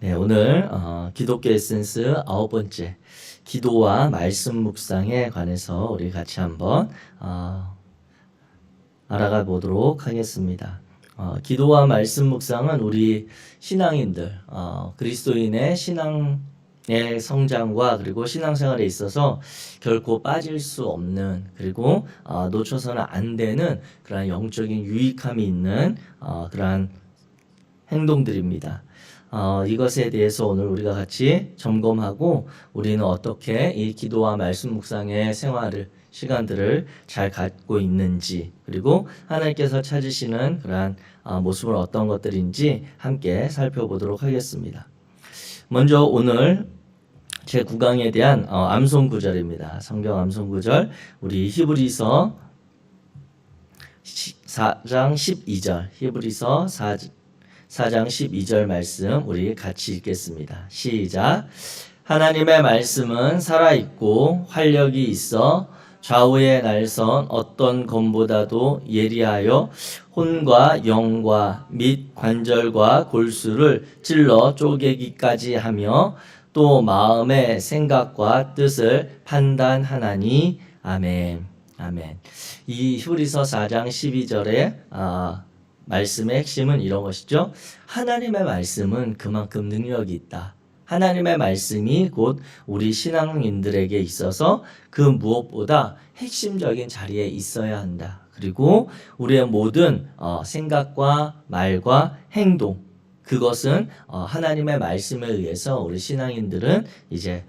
네, 오늘 기독교 에센스 9번째 기도와 말씀 묵상에 관해서 우리 같이 한번 알아가 보도록 하겠습니다. 기도와 말씀 묵상은 우리 신앙인들, 그리스도인의 신앙의 성장과 그리고 신앙생활에 있어서 결코 빠질 수 없는, 그리고 놓쳐서는 안 되는 그러한 영적인 유익함이 있는 그러한 행동들입니다. 이것에 대해서 오늘 우리가 같이 점검하고 우리는 어떻게 이 기도와 말씀 묵상의 시간들을 잘 갖고 있는지, 그리고 하나님께서 찾으시는 그러한 모습은 어떤 것들인지 함께 살펴보도록 하겠습니다. 먼저 오늘 제 9강에 대한 암송 구절입니다. 성경 암송 구절, 우리 히브리서 4장 12절, 히브리서 4장 12절 말씀 우리 같이 읽겠습니다. 시작. 하나님의 말씀은 살아있고 활력이 있어 좌우의 날선 어떤 검보다도 예리하여 혼과 영과 및 관절과 골수를 찔러 쪼개기까지 하며 또 마음의 생각과 뜻을 판단하나니. 아멘. 아멘. 이 히브리서 4장 12절에 말씀의 핵심은 이런 것이죠. 하나님의 말씀은 그만큼 능력이 있다. 하나님의 말씀이 곧 우리 신앙인들에게 있어서 그 무엇보다 핵심적인 자리에 있어야 한다. 그리고 우리의 모든 생각과 말과 행동, 그것은 하나님의 말씀에 의해서 우리 신앙인들은 이제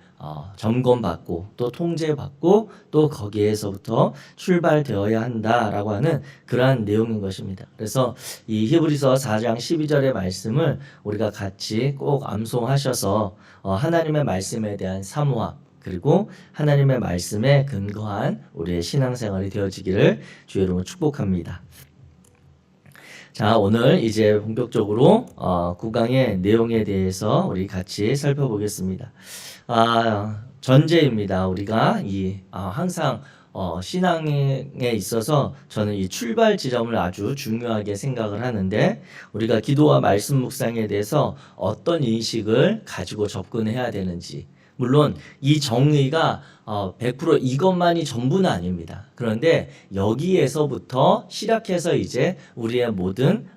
점검받고 또 통제받고 또 거기에서부터 출발되어야 한다라고 하는 그러한 내용인 것입니다. 그래서 이 히브리서 4장 12절의 말씀을 우리가 같이 꼭 암송하셔서 하나님의 말씀에 대한 사모함, 그리고 하나님의 말씀에 근거한 우리의 신앙생활이 되어지기를 주의 이름으로 축복합니다. 자, 오늘 이제 본격적으로 9강의 내용에 대해서 우리 같이 살펴보겠습니다. 전제입니다. 우리가 항상 신앙에 있어서 저는 이 출발 지점을 아주 중요하게 생각을 하는데, 우리가 기도와 말씀 묵상에 대해서 어떤 인식을 가지고 접근해야 되는지, 물론 이 정의가 100% 이것만이 전부는 아닙니다. 그런데 여기에서부터 시작해서 이제 우리의 모든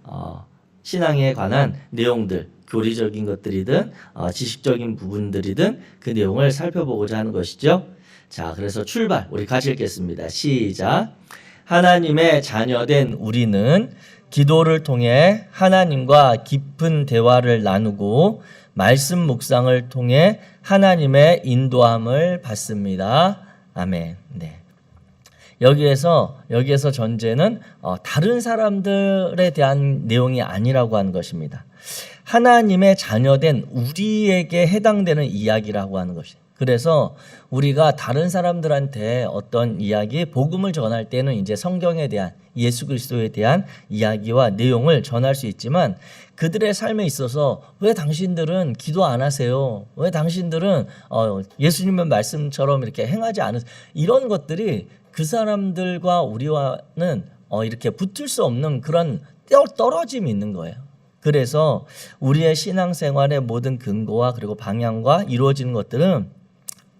신앙에 관한 내용들, 교리적인 것들이든 지식적인 부분들이든 그 내용을 살펴보고자 하는 것이죠. 자, 그래서 출발 우리 같이 읽겠습니다. 시작. 하나님의 자녀된 우리는 기도를 통해 하나님과 깊은 대화를 나누고 말씀 묵상을 통해 하나님의 인도함을 받습니다. 아멘. 네. 여기에서 전제는 다른 사람들에 대한 내용이 아니라고 하는 것입니다. 하나님의 자녀된 우리에게 해당되는 이야기라고 하는 것이에요. 그래서 우리가 다른 사람들한테 어떤 이야기, 복음을 전할 때는 이제 성경에 대한, 예수 그리스도에 대한 이야기와 내용을 전할 수 있지만, 그들의 삶에 있어서 왜 당신들은 기도 안 하세요? 왜 당신들은 예수님의 말씀처럼 이렇게 행하지 않으세요? 이런 것들이 그 사람들과 우리와는 이렇게 붙을 수 없는 그런 떨어짐이 있는 거예요. 그래서 우리의 신앙생활의 모든 근거와 그리고 방향과 이루어지는 것들은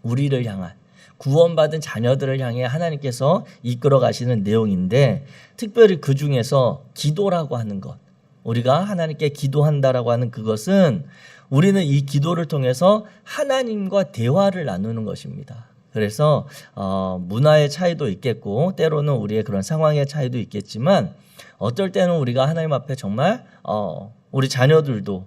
우리를 향한, 구원받은 자녀들을 향해 하나님께서 이끌어 가시는 내용인데, 특별히 그 중에서 기도라고 하는 것, 우리가 하나님께 기도한다라고 하는 그것은 우리는 이 기도를 통해서 하나님과 대화를 나누는 것입니다. 그래서 문화의 차이도 있겠고 때로는 우리의 그런 상황의 차이도 있겠지만, 어떨 때는 우리가 하나님 앞에 정말 우리 자녀들도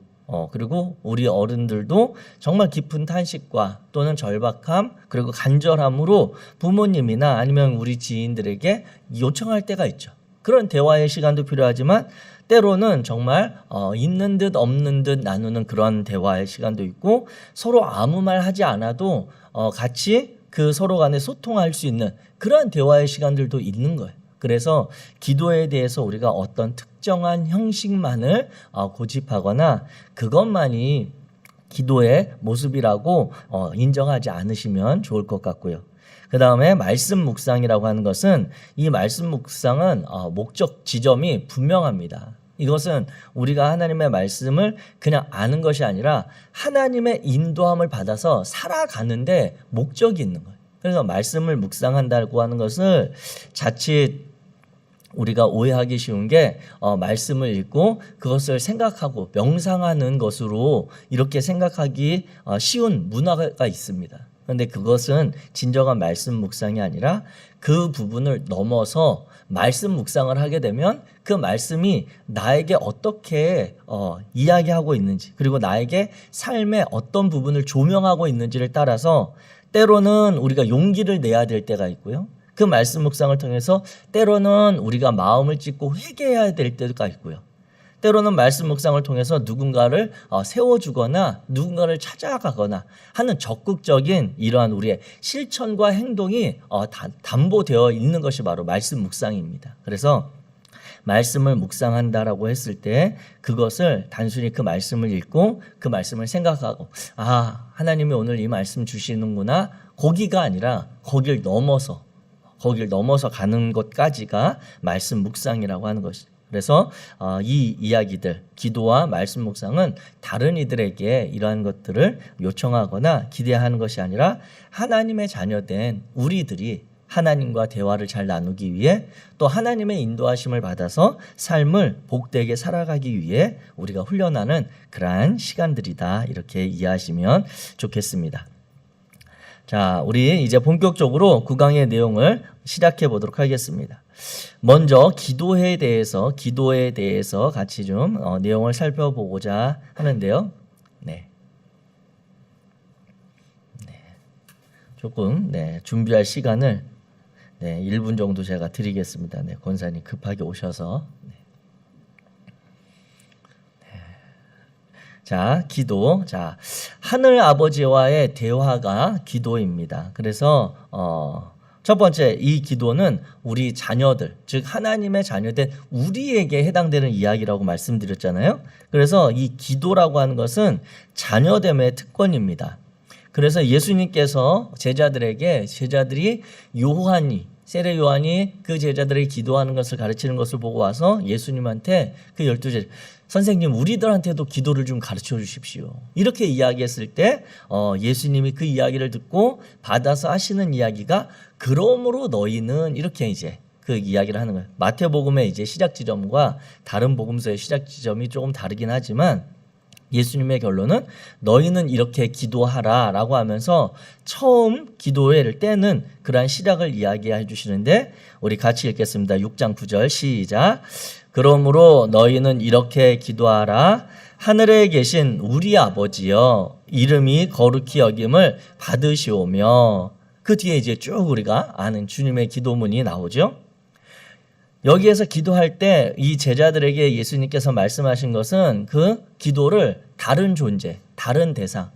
그리고 우리 어른들도 정말 깊은 탄식과 또는 절박함, 그리고 간절함으로 부모님이나 아니면 우리 지인들에게 요청할 때가 있죠. 그런 대화의 시간도 필요하지만 때로는 정말 있는 듯 없는 듯 나누는 그런 대화의 시간도 있고, 서로 아무 말 하지 않아도 같이 그 서로 간에 소통할 수 있는 그런 대화의 시간들도 있는 거예요. 그래서 기도에 대해서 우리가 어떤 특정한 형식만을 고집하거나 그것만이 기도의 모습이라고 인정하지 않으시면 좋을 것 같고요. 그 다음에 말씀 묵상이라고 하는 것은, 이 말씀 묵상은 목적 지점이 분명합니다. 이것은 우리가 하나님의 말씀을 그냥 아는 것이 아니라 하나님의 인도함을 받아서 살아가는데 목적이 있는 거예요. 그래서 말씀을 묵상한다고 하는 것을 자칫 우리가 오해하기 쉬운 게 말씀을 읽고 그것을 생각하고 명상하는 것으로 이렇게 생각하기 쉬운 문화가 있습니다. 그런데 그것은 진정한 말씀 묵상이 아니라 그 부분을 넘어서 말씀 묵상을 하게 되면 그 말씀이 나에게 어떻게 이야기하고 있는지, 그리고 나에게 삶의 어떤 부분을 조명하고 있는지를 따라서 때로는 우리가 용기를 내야 될 때가 있고요. 그 말씀 묵상을 통해서 때로는 우리가 마음을 찢고 회개해야 될 때가 있고요. 때로는 말씀 묵상을 통해서 누군가를 세워주거나 누군가를 찾아가거나 하는 적극적인 이러한 우리의 실천과 행동이 담보되어 있는 것이 바로 말씀 묵상입니다. 그래서 말씀을 묵상한다라고 했을 때 그것을 단순히 그 말씀을 읽고 그 말씀을 생각하고 하나님이 오늘 이 말씀 주시는구나, 거기가 아니라 거길 넘어서 가는 것까지가 말씀 묵상이라고 하는 것이죠. 그래서 이 이야기들, 기도와 말씀 묵상은 다른 이들에게 이러한 것들을 요청하거나 기대하는 것이 아니라 하나님의 자녀된 우리들이 하나님과 대화를 잘 나누기 위해 또 하나님의 인도하심을 받아서 삶을 복되게 살아가기 위해 우리가 훈련하는 그러한 시간들이다, 이렇게 이해하시면 좋겠습니다. 자, 우리 이제 본격적으로 9강의 내용을 시작해 보도록 하겠습니다. 먼저 기도에 대해서 같이 좀 내용을 살펴보고자 하는데요. 조금 준비할 시간을 1분 정도 제가 드리겠습니다. 권사님 급하게 오셔서. 자, 기도. 자, 하늘 아버지와의 대화가 기도입니다. 그래서 첫 번째, 이 기도는 우리 자녀들, 즉 하나님의 자녀된 우리에게 해당되는 이야기라고 말씀드렸잖아요. 그래서 이 기도라고 하는 것은 자녀됨의 특권입니다. 그래서 예수님께서 제자들이 세례 요한이 그 제자들에게 기도하는 것을 가르치는 것을 보고 와서 예수님한테 그 12제자, 선생님 우리들한테도 기도를 좀 가르쳐 주십시오, 이렇게 이야기했을 때 예수님이 그 이야기를 듣고 받아서 하시는 이야기가 그러므로 너희는, 이렇게 이제 그 이야기를 하는 거예요. 마태복음의 이제 시작 지점과 다른 복음서의 시작 지점이 조금 다르긴 하지만 예수님의 결론은 너희는 이렇게 기도하라 라고 하면서 처음 기도회를 때는 그러한 시작을 이야기해 주시는데, 우리 같이 읽겠습니다. 6장 9절 시작. 그러므로 너희는 이렇게 기도하라. 하늘에 계신 우리 아버지여, 이름이 거룩히 여김을 받으시오며. 그 뒤에 이제 쭉 우리가 아는 주님의 기도문이 나오죠. 여기에서 기도할 때 이 제자들에게 예수님께서 말씀하신 것은 그 기도를 다른 존재, 다른 대상,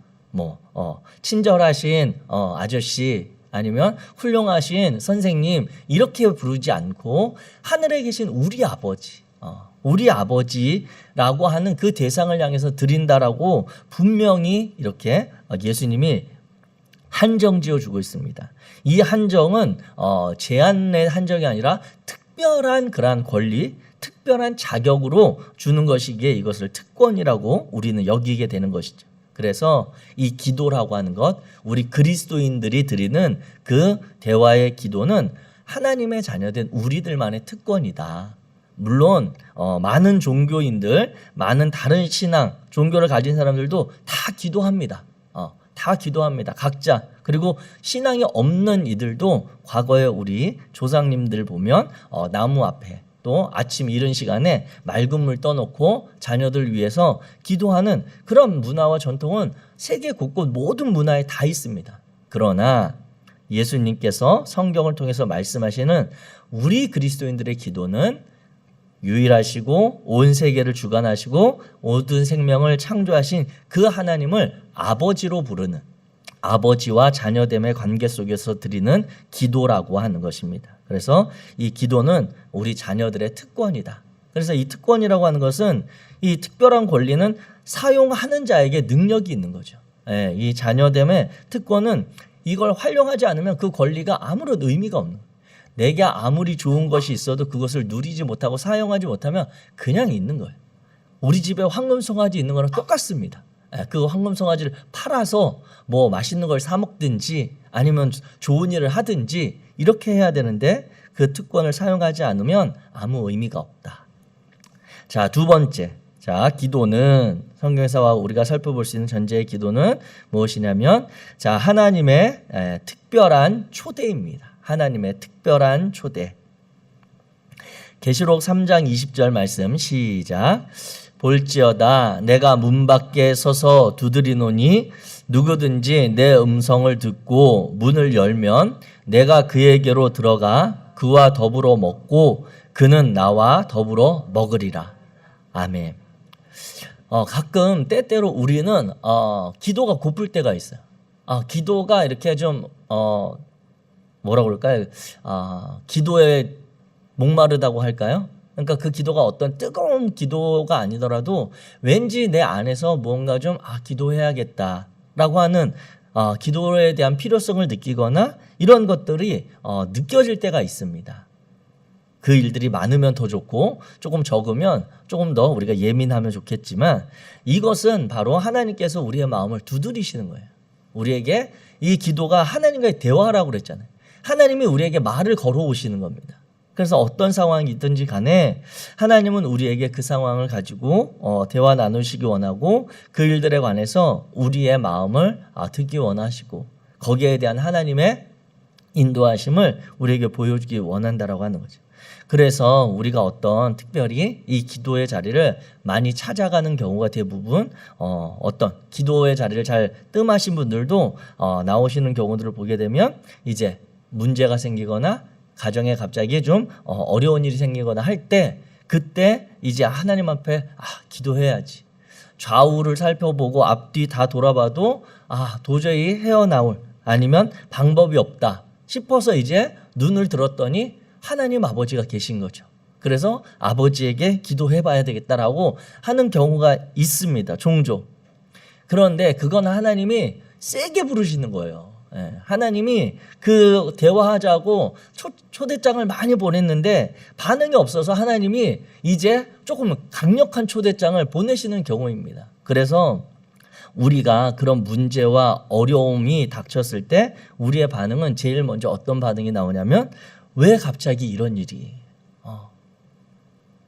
친절하신 아저씨, 아니면 훌륭하신 선생님, 이렇게 부르지 않고 하늘에 계신 우리 아버지라고 하는 그 대상을 향해서 드린다라고 분명히 이렇게 예수님이 한정 지어주고 있습니다. 이 한정은 제한의 한정이 아니라 특별한 그러한 권리, 특별한 자격으로 주는 것이기에 이것을 특권이라고 우리는 여기게 되는 것이죠. 그래서 이 기도라고 하는 것, 우리 그리스도인들이 드리는 그 대화의 기도는 하나님의 자녀된 우리들만의 특권이다. 물론 많은 종교인들, 많은 다른 신앙, 종교를 가진 사람들도 다 기도합니다. 각자. 그리고 신앙이 없는 이들도 과거에 우리 조상님들 보면 나무 앞에 또 아침 이른 시간에 맑은 물 떠놓고 자녀들 위해서 기도하는 그런 문화와 전통은 세계 곳곳 모든 문화에 다 있습니다. 그러나 예수님께서 성경을 통해서 말씀하시는 우리 그리스도인들의 기도는 유일하시고 온 세계를 주관하시고 모든 생명을 창조하신 그 하나님을 아버지로 부르는, 아버지와 자녀됨의 관계 속에서 드리는 기도라고 하는 것입니다. 그래서 이 기도는 우리 자녀들의 특권이다. 그래서 이 특권이라고 하는 것은, 이 특별한 권리는 사용하는 자에게 능력이 있는 거죠. 이 자녀됨의 특권은 이걸 활용하지 않으면 그 권리가 아무런 의미가 없는 거예요. 내게 아무리 좋은 것이 있어도 그것을 누리지 못하고 사용하지 못하면 그냥 있는 거예요. 우리 집에 황금송아지 있는 거랑 똑같습니다. 그 황금송아지를 팔아서 뭐 맛있는 걸 사 먹든지 아니면 좋은 일을 하든지 이렇게 해야 되는데 그 특권을 사용하지 않으면 아무 의미가 없다. 자, 두 번째. 자, 기도는 성경에서 우리가 살펴볼 수 있는 전제의 기도는 무엇이냐면 자, 하나님의 특별한 초대입니다. 하나님의 특별한 초대. 계시록 3장 20절 말씀 시작. 볼지어다 내가 문 밖에 서서 두드리노니 누구든지 내 음성을 듣고 문을 열면 내가 그에게로 들어가 그와 더불어 먹고 그는 나와 더불어 먹으리라. 아멘. 가끔 때때로 우리는 기도가 고플 때가 있어요. 기도가 이렇게 좀 뭐라 그럴까요? 기도에 목마르다고 할까요? 그러니까 그 기도가 어떤 뜨거운 기도가 아니더라도 왠지 내 안에서 뭔가 좀 기도해야겠다라고 하는 기도에 대한 필요성을 느끼거나 이런 것들이 느껴질 때가 있습니다. 그 일들이 많으면 더 좋고 조금 적으면 조금 더 우리가 예민하면 좋겠지만 이것은 바로 하나님께서 우리의 마음을 두드리시는 거예요. 우리에게 이 기도가 하나님과의 대화라고 그랬잖아요. 하나님이 우리에게 말을 걸어오시는 겁니다. 그래서 어떤 상황이 있든지 간에 하나님은 우리에게 그 상황을 가지고 대화 나누시기 원하고 그 일들에 관해서 우리의 마음을 듣기 원하시고 거기에 대한 하나님의 인도하심을 우리에게 보여주기 원한다라고 하는 거죠. 그래서 우리가 어떤 특별히 이 기도의 자리를 많이 찾아가는 경우가 대부분 어떤 기도의 자리를 잘 뜸하신 분들도 나오시는 경우들을 보게 되면 이제 문제가 생기거나 가정에 갑자기 좀 어려운 일이 생기거나 할 때 그때 이제 하나님 앞에 기도해야지. 좌우를 살펴보고 앞뒤 다 돌아봐도 도저히 헤어나올 아니면 방법이 없다 싶어서 이제 눈을 들었더니 하나님 아버지가 계신 거죠. 그래서 아버지에게 기도해봐야 되겠다라고 하는 경우가 있습니다. 종종. 그런데 그건 하나님이 세게 부르시는 거예요. 하나님이 그 대화하자고 초대장을 많이 보냈는데 반응이 없어서 하나님이 이제 조금 강력한 초대장을 보내시는 경우입니다. 그래서 우리가 그런 문제와 어려움이 닥쳤을 때 우리의 반응은 제일 먼저 어떤 반응이 나오냐면 왜 갑자기 이런 일이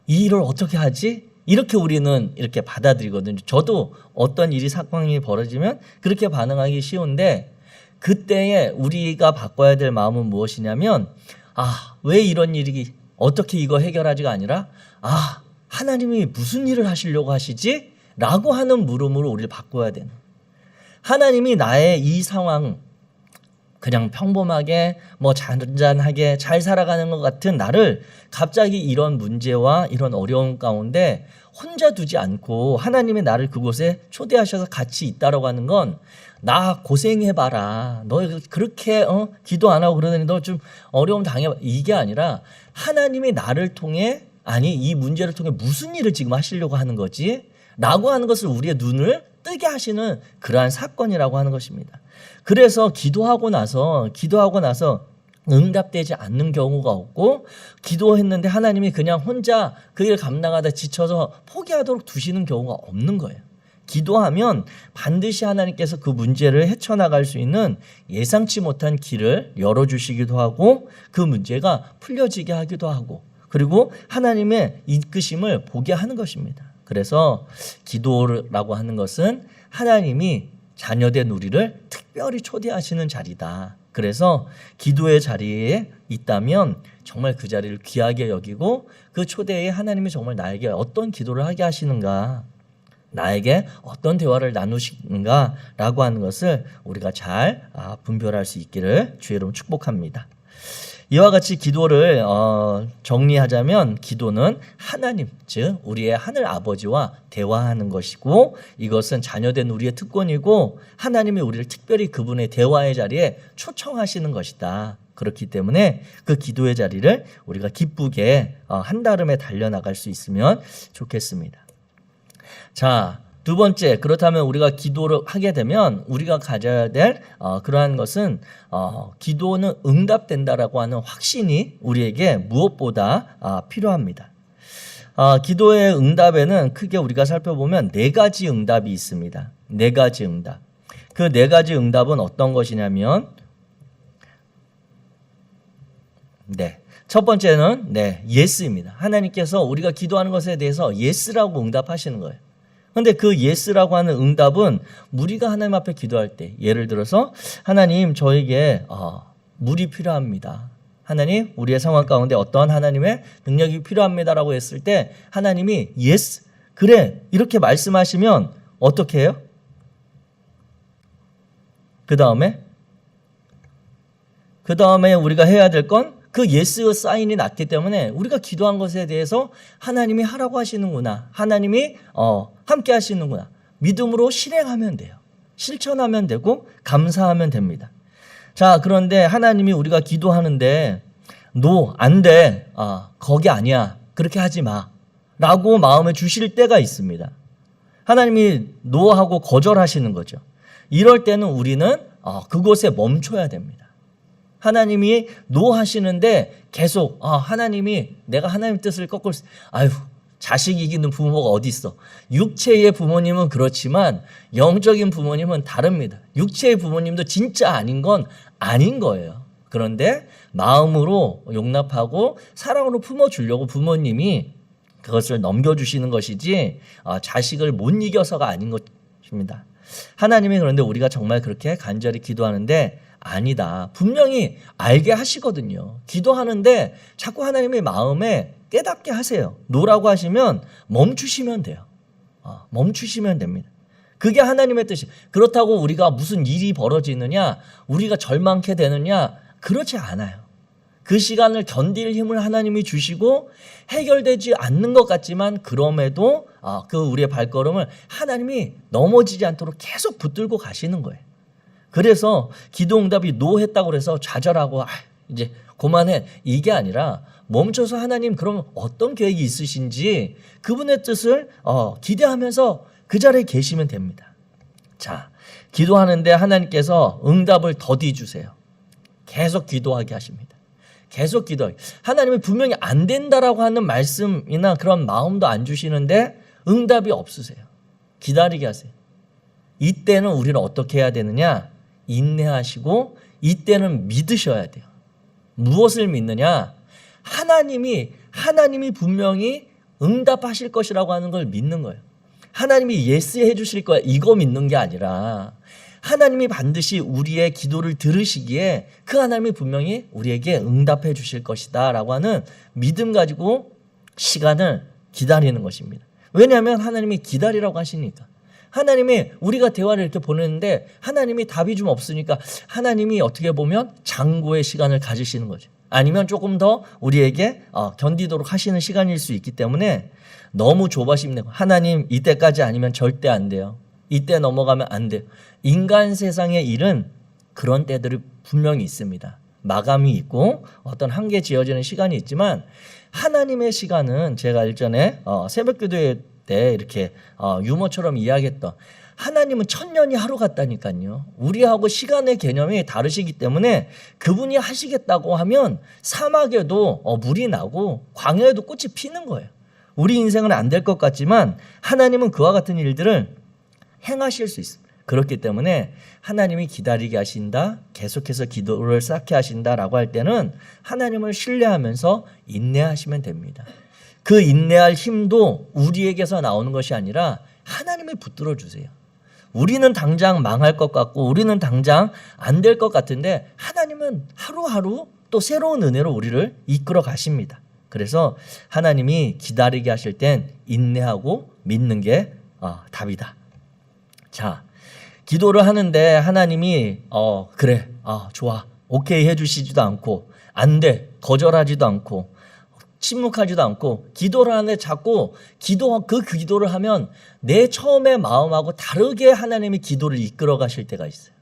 이 일을 어떻게 하지? 이렇게 우리는 이렇게 받아들이거든요. 저도 어떤 일이 사건이 벌어지면 그렇게 반응하기 쉬운데 그때에 우리가 바꿔야 될 마음은 무엇이냐면 왜 이런 일이 어떻게 이거 해결하지가 아니라 하나님이 무슨 일을 하시려고 하시지? 라고 하는 물음으로 우리를 바꿔야 되는 하나님이 나의 이 상황 그냥 평범하게 뭐 잔잔하게 잘 살아가는 것 같은 나를 갑자기 이런 문제와 이런 어려움 가운데 혼자 두지 않고 하나님이 나를 그곳에 초대하셔서 같이 있다라고 하는 건 나 고생해봐라. 너 그렇게 기도 안 하고 그러더니 너 좀 어려움 당해봐. 이게 아니라 하나님이 나를 통해 이 문제를 통해 무슨 일을 지금 하시려고 하는 거지? 라고 하는 것을 우리의 눈을 뜨게 하시는 그러한 사건이라고 하는 것입니다. 그래서 기도하고 나서 응답되지 않는 경우가 없고 기도했는데 하나님이 그냥 혼자 그 일 감당하다 지쳐서 포기하도록 두시는 경우가 없는 거예요. 기도하면 반드시 하나님께서 그 문제를 헤쳐나갈 수 있는 예상치 못한 길을 열어주시기도 하고 그 문제가 풀려지게 하기도 하고 그리고 하나님의 이끄심을 보게 하는 것입니다. 그래서 기도라고 하는 것은 하나님이 자녀된 우리를 특별히 초대하시는 자리다. 그래서 기도의 자리에 있다면 정말 그 자리를 귀하게 여기고 그 초대에 하나님이 정말 나에게 어떤 기도를 하게 하시는가 나에게 어떤 대화를 나누시는가 라고 하는 것을 우리가 잘 분별할 수 있기를 주의 이름으로 축복합니다. 이와 같이 기도를 정리하자면 기도는 하나님 즉 우리의 하늘 아버지와 대화하는 것이고 이것은 자녀된 우리의 특권이고 하나님이 우리를 특별히 그분의 대화의 자리에 초청하시는 것이다. 그렇기 때문에 그 기도의 자리를 우리가 기쁘게 한달음에 달려나갈 수 있으면 좋겠습니다. 자, 두 번째, 그렇다면 우리가 기도를 하게 되면 우리가 가져야 될 그러한 것은 기도는 응답된다라고 하는 확신이 우리에게 무엇보다 필요합니다. 기도의 응답에는 크게 우리가 살펴보면 네 가지 응답이 있습니다. 네 가지 응답. 그 네 가지 응답은 어떤 것이냐면, 첫 번째는 예스입니다. 하나님께서 우리가 기도하는 것에 대해서 예스라고 응답하시는 거예요. 그런데 그 예스라고 하는 응답은 우리가 하나님 앞에 기도할 때, 예를 들어서 하나님 저에게 물이 필요합니다. 하나님 우리의 상황 가운데 어떠한 하나님의 능력이 필요합니다라고 했을 때 하나님이 예스 그래 이렇게 말씀하시면 어떻게 해요? 그 다음에 우리가 해야 될 건 그 예스 사인이 났기 때문에 우리가 기도한 것에 대해서 하나님이 하라고 하시는구나. 하나님이 함께 하시는구나. 믿음으로 실행하면 돼요. 실천하면 되고 감사하면 됩니다. 자, 그런데 하나님이 우리가 기도하는데 안 돼. 거기 아니야. 그렇게 하지 마. 라고 마음에 주실 때가 있습니다. 하나님이 노하고 거절하시는 거죠. 이럴 때는 우리는 그곳에 멈춰야 됩니다. 하나님이 노하시는데 계속 하나님이 내가 하나님 뜻을 거꾸로 자식 이기는 부모가 어디 있어. 육체의 부모님은 그렇지만 영적인 부모님은 다릅니다. 육체의 부모님도 진짜 아닌 건 아닌 거예요. 그런데 마음으로 용납하고 사랑으로 품어주려고 부모님이 그것을 넘겨주시는 것이지 자식을 못 이겨서가 아닌 것입니다. 하나님이 그런데 우리가 정말 그렇게 간절히 기도하는데 아니다. 분명히 알게 하시거든요. 기도하는데 자꾸 하나님의 마음에 깨닫게 하세요. 노라고 하시면 멈추시면 돼요. 멈추시면 됩니다. 그게 하나님의 뜻이. 그렇다고 우리가 무슨 일이 벌어지느냐, 우리가 절망케 되느냐, 그렇지 않아요. 그 시간을 견딜 힘을 하나님이 주시고 해결되지 않는 것 같지만 그럼에도 그 우리의 발걸음을 하나님이 넘어지지 않도록 계속 붙들고 가시는 거예요. 그래서 기도 응답이 노했다고 해서 좌절하고 이제 그만해 이게 아니라 멈춰서 하나님 그럼 어떤 계획이 있으신지 그분의 뜻을 기대하면서 그 자리에 계시면 됩니다. 자, 기도하는데 하나님께서 응답을 더디 주세요. 계속 기도하게 하십니다. 계속 기도하게. 하나님이 분명히 안 된다라고 하는 말씀이나 그런 마음도 안 주시는데 응답이 없으세요. 기다리게 하세요. 이때는 우리는 어떻게 해야 되느냐? 인내하시고 이때는 믿으셔야 돼요. 무엇을 믿느냐? 하나님이 분명히 응답하실 것이라고 하는 걸 믿는 거예요. 하나님이 예스 해주실 거야 이거 믿는 게 아니라 하나님이 반드시 우리의 기도를 들으시기에 그 하나님이 분명히 우리에게 응답해 주실 것이다 라고 하는 믿음 가지고 시간을 기다리는 것입니다. 왜냐하면 하나님이 기다리라고 하시니까. 하나님이 우리가 대화를 이렇게 보내는데 하나님이 답이 좀 없으니까 하나님이 어떻게 보면 장고의 시간을 가지시는 거죠. 아니면 조금 더 우리에게 견디도록 하시는 시간일 수 있기 때문에 너무 조바심 내고 하나님 이때까지 아니면 절대 안 돼요. 이때 넘어가면 안 돼요. 인간 세상의 일은 그런 때들이 분명히 있습니다. 마감이 있고 어떤 한계 지어지는 시간이 있지만 하나님의 시간은 제가 일전에 새벽기도회 때 이렇게 유머처럼 이야기했던 하나님은 천년이 하루 같다니까요. 우리하고 시간의 개념이 다르시기 때문에 그분이 하시겠다고 하면 사막에도 물이 나고 광야에도 꽃이 피는 거예요. 우리 인생은 안 될 것 같지만 하나님은 그와 같은 일들을 행하실 수 있습니다. 그렇기 때문에 하나님이 기다리게 하신다, 계속해서 기도를 쌓게 하신다라고 할 때는 하나님을 신뢰하면서 인내하시면 됩니다. 그 인내할 힘도 우리에게서 나오는 것이 아니라 하나님이 붙들어 주세요. 우리는 당장 망할 것 같고 우리는 당장 안 될 것 같은데 하나님은 하루하루 또 새로운 은혜로 우리를 이끌어 가십니다. 그래서 하나님이 기다리게 하실 땐 인내하고 믿는 게 답이다. 자, 기도를 하는데 하나님이 그래, 좋아, 오케이 해주시지도 않고 안 돼, 거절하지도 않고 침묵하지도 않고 기도를 하는데 자꾸 그 기도를 하면 내 처음의 마음하고 다르게 하나님이 기도를 이끌어 가실 때가 있어요.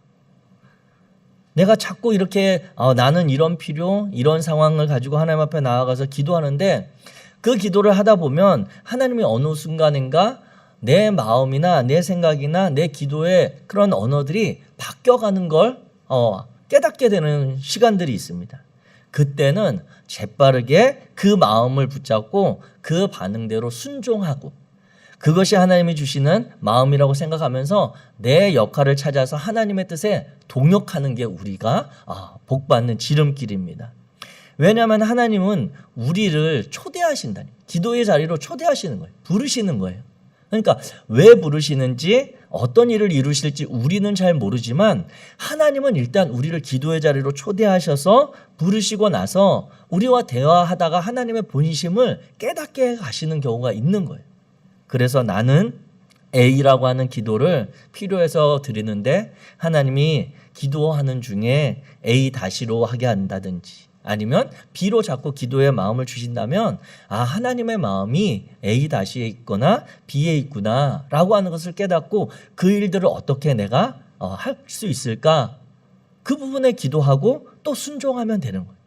내가 자꾸 이렇게 나는 이런 필요, 이런 상황을 가지고 하나님 앞에 나아가서 기도하는데 그 기도를 하다 보면 하나님이 어느 순간인가 내 마음이나 내 생각이나 내 기도의 그런 언어들이 바뀌어가는 걸 깨닫게 되는 시간들이 있습니다. 그때는 재빠르게 그 마음을 붙잡고 그 반응대로 순종하고, 그것이 하나님이 주시는 마음이라고 생각하면서 내 역할을 찾아서 하나님의 뜻에 동역하는 게 우리가 복받는 지름길입니다. 왜냐하면 하나님은 우리를 초대하신다니, 기도의 자리로 초대하시는 거예요. 부르시는 거예요. 그러니까 왜 부르시는지, 어떤 일을 이루실지 우리는 잘 모르지만 하나님은 일단 우리를 기도의 자리로 초대하셔서 부르시고 나서 우리와 대화하다가 하나님의 본심을 깨닫게 가시는 경우가 있는 거예요. 그래서 나는 A라고 하는 기도를 필요해서 드리는데 하나님이 기도하는 중에 A-로 하게 한다든지, 아니면 B로 자꾸 기도의 마음을 주신다면 하나님의 마음이 A-에 있거나 B에 있구나 라고 하는 것을 깨닫고 그 일들을 어떻게 내가 할 수 있을까, 그 부분에 기도하고 또 순종하면 되는 거예요.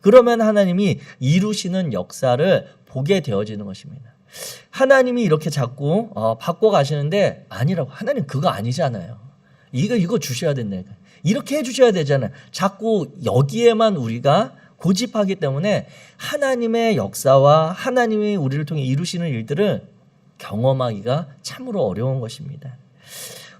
그러면 하나님이 이루시는 역사를 보게 되어지는 것입니다. 하나님이 이렇게 자꾸 받고 가시는데 아니라고, 하나님 그거 아니잖아요. 이거 주셔야 된다니까. 이렇게 해주셔야 되잖아요. 자꾸 여기에만 우리가 고집하기 때문에 하나님의 역사와 하나님이 우리를 통해 이루시는 일들을 경험하기가 참으로 어려운 것입니다.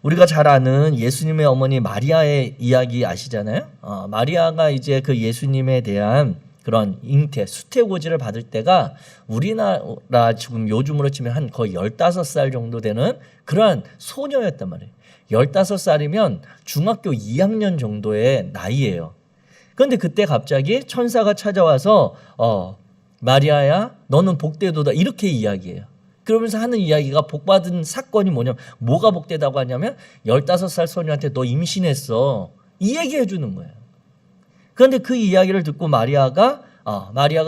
우리가 잘 아는 예수님의 어머니 마리아의 이야기 아시잖아요. 마리아가 이제 그 예수님에 대한 그런 잉태, 수태고지를 받을 때가 우리나라 지금 요즘으로 치면 한 거의 15살 정도 되는 그러한 소녀였단 말이에요. 15살이면 중학교 2학년 정도의 나이예요. 그런데 그때 갑자기 천사가 찾아와서 마리아야 너는 복되도다 이렇게 이야기해요. 그러면서 하는 이야기가, 복받은 사건이 뭐가 복되다고 하냐면 15살 소녀한테 너 임신했어, 이 얘기해 주는 거예요. 그런데 그 이야기를 듣고 마리아가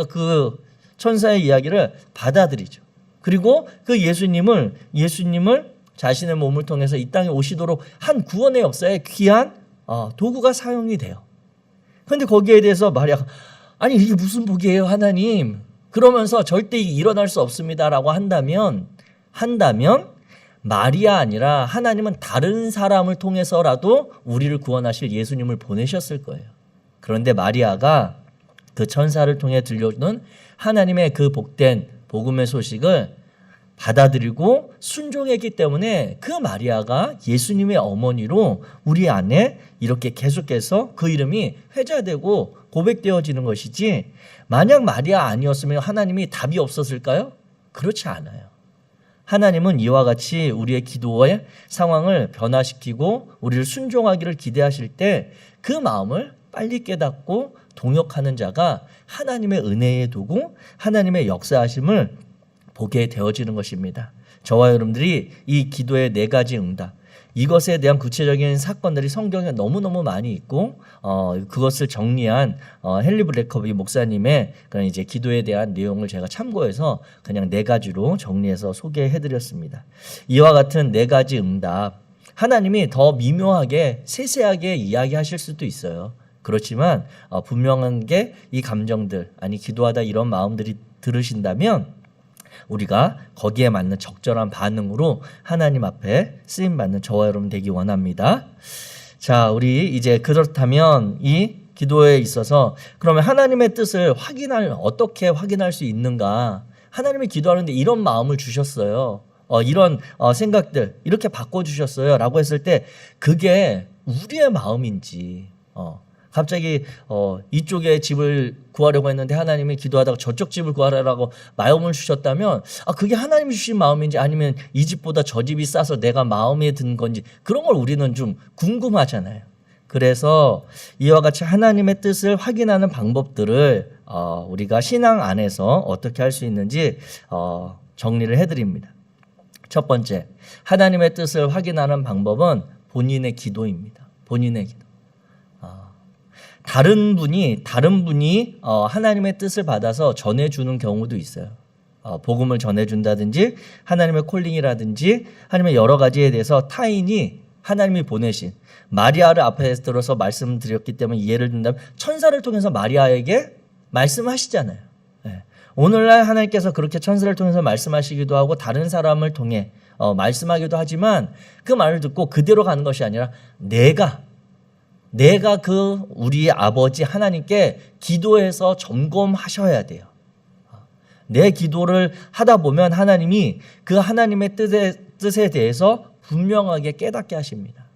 그 천사의 이야기를 받아들이죠. 그리고 그 예수님을 자신의 몸을 통해서 이 땅에 오시도록 한 구원의 역사에 귀한 도구가 사용이 돼요. 그런데 거기에 대해서 마리아가 아니 이게 무슨 복이에요 하나님, 그러면서 절대 일어날 수 없습니다라고 한다면 마리아 아니라 하나님은 다른 사람을 통해서라도 우리를 구원하실 예수님을 보내셨을 거예요. 그런데 마리아가 그 천사를 통해 들려주는 하나님의 그 복된 복음의 소식을 받아들이고 순종했기 때문에 그 마리아가 예수님의 어머니로 우리 안에 이렇게 계속해서 그 이름이 회자되고 고백되어지는 것이지, 만약 마리아 아니었으면 하나님이 답이 없었을까요? 그렇지 않아요. 하나님은 이와 같이 우리의 기도의 상황을 변화시키고 우리를 순종하기를 기대하실 때 그 마음을 빨리 깨닫고 동역하는 자가 하나님의 은혜의 도구, 하나님의 역사하심을 보게 되어지는 것입니다. 저와 여러분들이 이 기도의 4가지 응답, 이것에 대한 구체적인 사건들이 성경에 너무너무 많이 있고 그것을 정리한 헨리 블랙커비 목사님의 그런 이제 기도에 대한 내용을 제가 참고해서 그냥 4가지로 정리해서 소개해드렸습니다. 이와 같은 4가지 응답, 하나님이 더 미묘하게 세세하게 이야기하실 수도 있어요. 그렇지만 분명한 게 이 감정들, 기도하다 이런 마음들이 들으신다면 우리가 거기에 맞는 적절한 반응으로 하나님 앞에 쓰임받는 저와 여러분 되기 원합니다. 자, 우리 이제 그렇다면 이 기도에 있어서 그러면 하나님의 뜻을 어떻게 확인할 수 있는가? 하나님이 기도하는데 이런 마음을 주셨어요. 이런 생각들 이렇게 바꿔주셨어요 라고 했을 때 그게 우리의 마음인지, 갑자기 이쪽에 집을 구하려고 했는데 하나님이 기도하다가 저쪽 집을 구하라고 마음을 주셨다면 그게 하나님이 주신 마음인지 아니면 이 집보다 저 집이 싸서 내가 마음에 든 건지, 그런 걸 우리는 좀 궁금하잖아요. 그래서 이와 같이 하나님의 뜻을 확인하는 방법들을 우리가 신앙 안에서 어떻게 할 수 있는지 정리를 해드립니다. 첫 번째, 하나님의 뜻을 확인하는 방법은 본인의 기도입니다. 본인의 기도. 다른 분이 하나님의 뜻을 받아서 전해주는 경우도 있어요. 복음을 전해준다든지 하나님의 콜링이라든지 하나님의 여러 가지에 대해서 타인이 하나님이 보내신, 마리아를 앞에 들어서 말씀드렸기 때문에 이해를 든다면 천사를 통해서 마리아에게 말씀하시잖아요. 오늘날 하나님께서 그렇게 천사를 통해서 말씀하시기도 하고 다른 사람을 통해 말씀하기도 하지만 그 말을 듣고 그대로 가는 것이 아니라 내가 내가 우리 아버지 하나님께 기도해서 점검하셔야 돼요. 내 기도를 하다 보면 하나님이 그 하나님의 뜻에 대해서 분명하게 깨닫게 하십니다.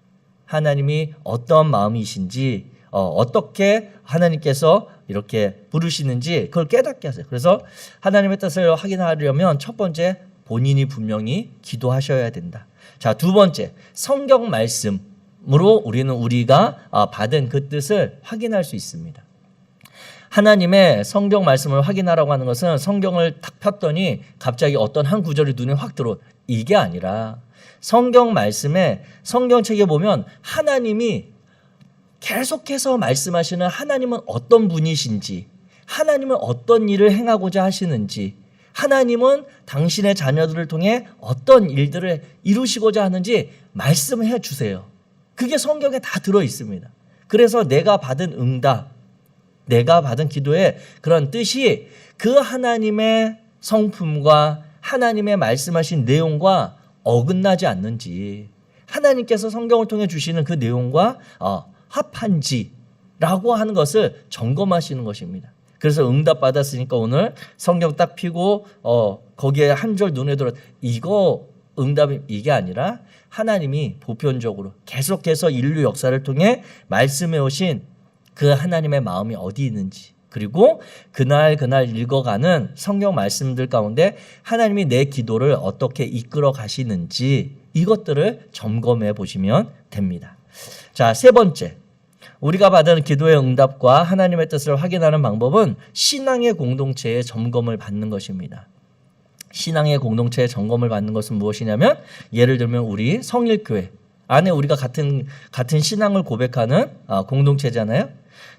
하나님이 어떤 마음이신지, 어떻게 하나님께서 이렇게 부르시는지 그걸 깨닫게 하세요. 그래서 하나님의 뜻을 확인하려면 첫 번째, 본인이 분명히 기도하셔야 된다. 자, 두 번째, 성경 말씀으로 우리가 받은 그 뜻을 확인할 수 있습니다. 하나님의 성경 말씀을 확인하라고 하는 것은 성경을 탁 폈더니 갑자기 어떤 한 구절이 눈에 확 들어, 이게 아니라 성경 말씀에, 성경책에 보면 하나님이 계속해서 말씀하시는 하나님은 어떤 분이신지, 하나님은 어떤 일을 행하고자 하시는지, 하나님은 당신의 자녀들을 통해 어떤 일들을 이루시고자 하는지 말씀해 주세요. 그게 성경에 다 들어 있습니다. 그래서 내가 받은 응답, 내가 받은 기도의 그런 뜻이 그 하나님의 성품과 하나님의 말씀하신 내용과 어긋나지 않는지, 하나님께서 성경을 통해 주시는 그 내용과 합한지라고 하는 것을 점검하시는 것입니다. 그래서 응답 받았으니까 오늘 성경 딱 펴고 거기에 한 절 눈에 들어, 이거 응답이 이게 아니라 하나님이 보편적으로 계속해서 인류 역사를 통해 말씀해 오신 그 하나님의 마음이 어디 있는지, 그리고 그날 읽어가는 성경 말씀들 가운데 하나님이 내 기도를 어떻게 이끌어 가시는지 이것들을 점검해 보시면 됩니다. 자, 세 번째, 우리가 받은 기도의 응답과 하나님의 뜻을 확인하는 방법은 신앙의 공동체의 점검을 받는 것입니다. 신앙의 공동체의 점검을 받는 것은 무엇이냐면, 예를 들면 우리 성일교회 안에 우리가 같은 신앙을 고백하는 공동체잖아요.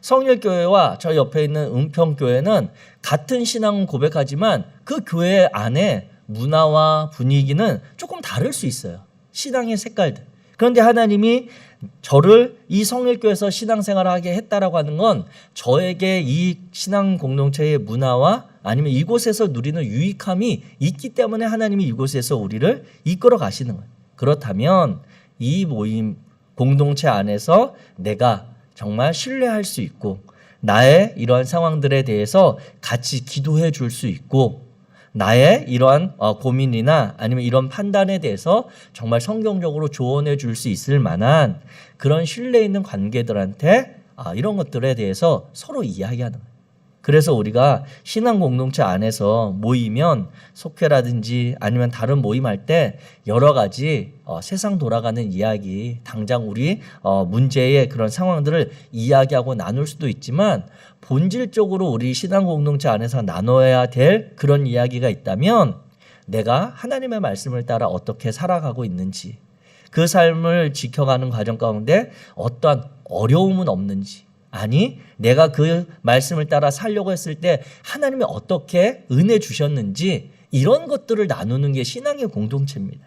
성일교회와 저 옆에 있는 은평교회는 같은 신앙을 고백하지만 그 교회 안에 문화와 분위기는 조금 다를 수 있어요. 신앙의 색깔들. 그런데 하나님이 저를 이 성일교회에서 신앙생활을 하게 했다라고 하는 건 저에게 이 신앙 공동체의 문화와 아니면 이곳에서 누리는 유익함이 있기 때문에 하나님이 이곳에서 우리를 이끌어 가시는 거예요. 그렇다면 이 모임 공동체 안에서 내가 정말 신뢰할 수 있고, 나의 이러한 상황들에 대해서 같이 기도해 줄 수 있고, 나의 이러한 고민이나 아니면 이런 판단에 대해서 정말 성경적으로 조언해 줄 수 있을 만한 그런 신뢰 있는 관계들한테 이런 것들에 대해서 서로 이야기하는 거예요. 그래서 우리가 신앙 공동체 안에서 모이면, 속회라든지 아니면 다른 모임할 때 여러 가지 세상 돌아가는 이야기, 당장 우리 문제의 그런 상황들을 이야기하고 나눌 수도 있지만, 본질적으로 우리 신앙 공동체 안에서 나눠야 될 그런 이야기가 있다면, 내가 하나님의 말씀을 따라 어떻게 살아가고 있는지, 그 삶을 지켜가는 과정 가운데 어떠한 어려움은 없는지, 아니 내가 그 말씀을 따라 살려고 했을 때 하나님이 어떻게 은혜 주셨는지, 이런 것들을 나누는 게 신앙의 공동체입니다.